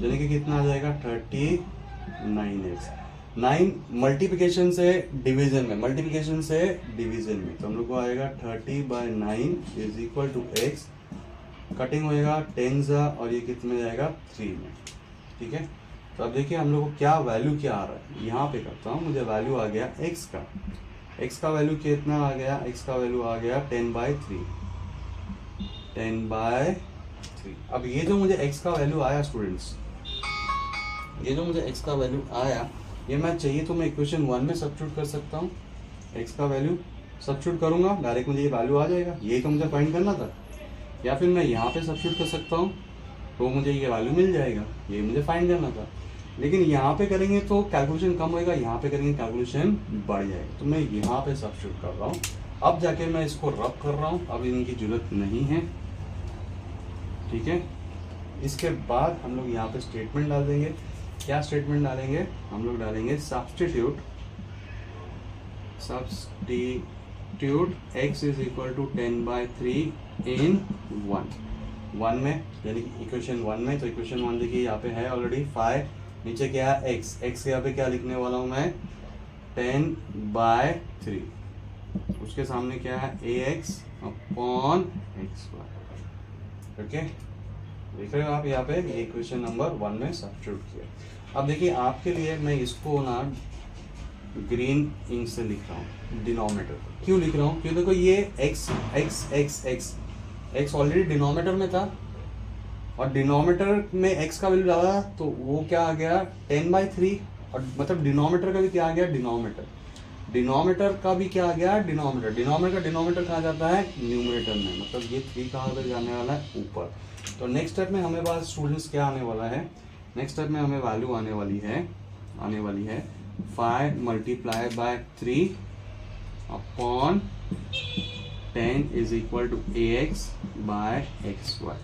यानी कि कितना आ जाएगा 39x। 9 मल्टीप्लिकेशन से डिवीजन में, तो हम लोग को आएगा 30/9 is equal to x। Cutting होएगा 10 और ये कितने जाएगा 3 में, ठीक है। तो अब देखिए हम लोग को क्या वैल्यू क्या आ रहा है, यहाँ पे करता हूँ, मुझे वैल्यू आ गया x का वैल्यू कितना आ गया, x का वैल्यू आ गया 10/3। अब ये जो मुझे x का वैल्यू आया स्टूडेंट्स, ये मैं चाहिए तो मैं इक्वेशन 1 में सब्स्टिट्यूट कर सकता हूँ। x का वैल्यू सब्स्टिट्यूट करूंगा, डायरेक्ट मुझे ये वैल्यू आ जाएगा, यही तो मुझे फाइंड करना था। या फिर मैं यहाँ पे सब्स्टिट्यूट कर सकता हूँ, तो मुझे ये वैल्यू मिल जाएगा, ये मुझे फाइंड करना था। लेकिन यहाँ पे करेंगे तो कैलकुलेशन कम होएगा, यहाँ पे करेंगे कैलकुलेशन बढ़ जाएगा, तो मैं यहाँ पे सब्स्टिट्यूट कर रहा हूँ। अब जाके मैं इसको रब कर रहा हूँ, अब इनकी जरूरत नहीं है, ठीक है। इसके बाद हम लोग यहाँ पे स्टेटमेंट डाल देंगे। क्या स्टेटमेंट डालेंगे, हम लोग डालेंगे substitute x is equal to 10/3 in 1 में, यानी कि इक्वेशन 1 में। तो इक्वेशन 1 देखिए यहाँ पे है ऑलरेडी 5, नीचे क्या है x यहाँ पे क्या लिखने वाला हूँ मैं 10/3, उसके सामने क्या है ax/x²। ओके, देख रहे हो आप यहाँ पे ये क्वेश्चन नंबर 1 में सब्स्टिट्यूट किया। अब देखिए आपके लिए मैं इसको ना ग्रीन इंक से लिख रहा हूँ डिनोमिनेटर। क्यों लिख रहा हूँ? क्योंकि देखो ये x x x x x already denominator में था और डिनोमिनेटर में x का वैल्यू डाला तो वो क्या आ गया 10/3, और मतलब डिनोमिनेटर का भी क्या आ गया डिनोमिनेटर का भी क्या आ गया डिनोमिनेटर कहाँ जाता है न्यूमरेटर में, मतलब ये 3 कहाँ पर जाने वाला है ऊपर। तो नेक्स्ट स्टेप में हमें पास स्टूडेंट्स क्या आने वाला है, नेक्स्ट स्टेप में हमें वैल्यू आने वाली है 5 multiply by 3 upon 10 is equal to ax by xy।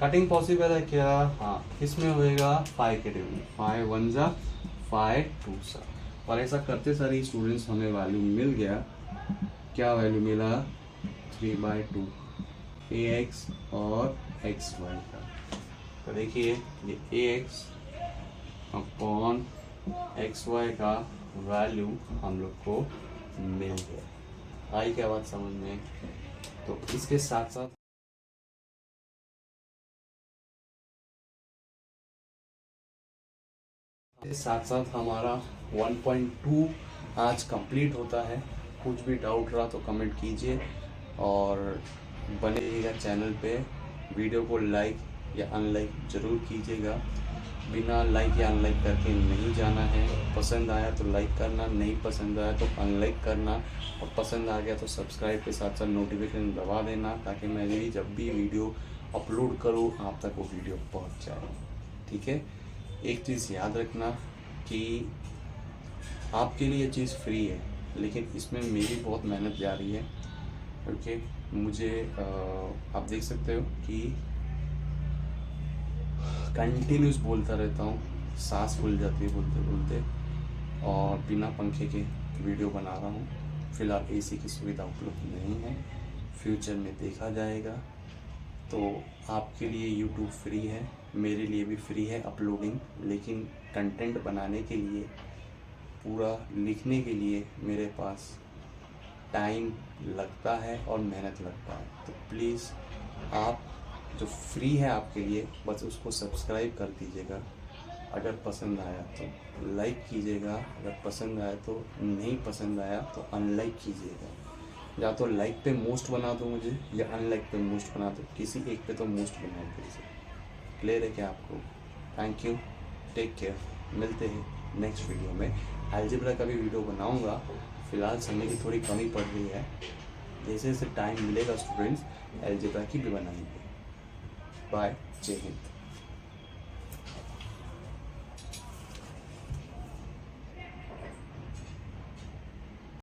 Cutting possible है क्या? हाँ, किसमें होएगा 5 के टेबल में, 5 1 जा 5 2 सा। और ऐसा करते सारे स्टूडेंट्स हमें वैल्यू मिल गया। क्या वैल्यू मिला 3/2 ax और xy का। तो देखिए ये ax अपॉन xy का वैल्यू हम लोग को मिल गया। आई क्या बात समझ में? तो इसके साथ साथ हमारा 1.2 आज कंप्लीट होता है। कुछ भी डाउट रहा तो कमेंट कीजिए और बने रहिएगा चैनल पे। वीडियो को लाइक या अनलाइक ज़रूर कीजिएगा, बिना लाइक या अनलाइक करके नहीं जाना है। पसंद आया तो लाइक करना, नहीं पसंद आया तो अनलाइक करना, और पसंद आ गया तो सब्सक्राइब के साथ साथ नोटिफिकेशन दबा देना ताकि मैं भी जब भी वीडियो अपलोड करूँ आप तक वो वीडियो पहुंच जाए। ठीक है, एक चीज़ याद रखना कि आपके लिए ये चीज़ फ्री है, लेकिन इसमें मेरी बहुत मेहनत जा रही है। ओके, मुझे आप देख सकते हो कि कंटिन्यूस बोलता रहता हूँ, सांस फूल जाती है बोलते बोलते, और बिना पंखे के वीडियो बना रहा हूँ। फिलहाल एसी की सुविधा उपलब्ध नहीं है, फ्यूचर में देखा जाएगा। तो आपके लिए यूट्यूब फ्री है, मेरे लिए भी फ्री है अपलोडिंग, लेकिन कंटेंट बनाने के लिए, पूरा लिखने के लिए मेरे पास टाइम लगता है और मेहनत लगता है। तो प्लीज़ आप जो फ्री है आपके लिए, बस उसको सब्सक्राइब कर दीजिएगा। अगर पसंद आया तो लाइक कीजिएगा, अगर पसंद आया तो नहीं पसंद आया तो अनलाइक कीजिएगा। या तो लाइक पे मोस्ट बना दो मुझे, या अनलाइक पे मोस्ट बना दो, किसी एक पे तो मोस्ट बना दीजिए। क्लियर है क्या आपको? थैंक यू, टेक केयर, मिलते हैं नेक्स्ट वीडियो में। अलजेब्रा का भी वीडियो बनाऊंगा, फिलहाल समय की थोड़ी कमी पड़ रही है। जैसे जैसे टाइम मिलेगा स्टूडेंट्स अलजेब्रा की भी बनाएंगे। बाय, जय हिंद।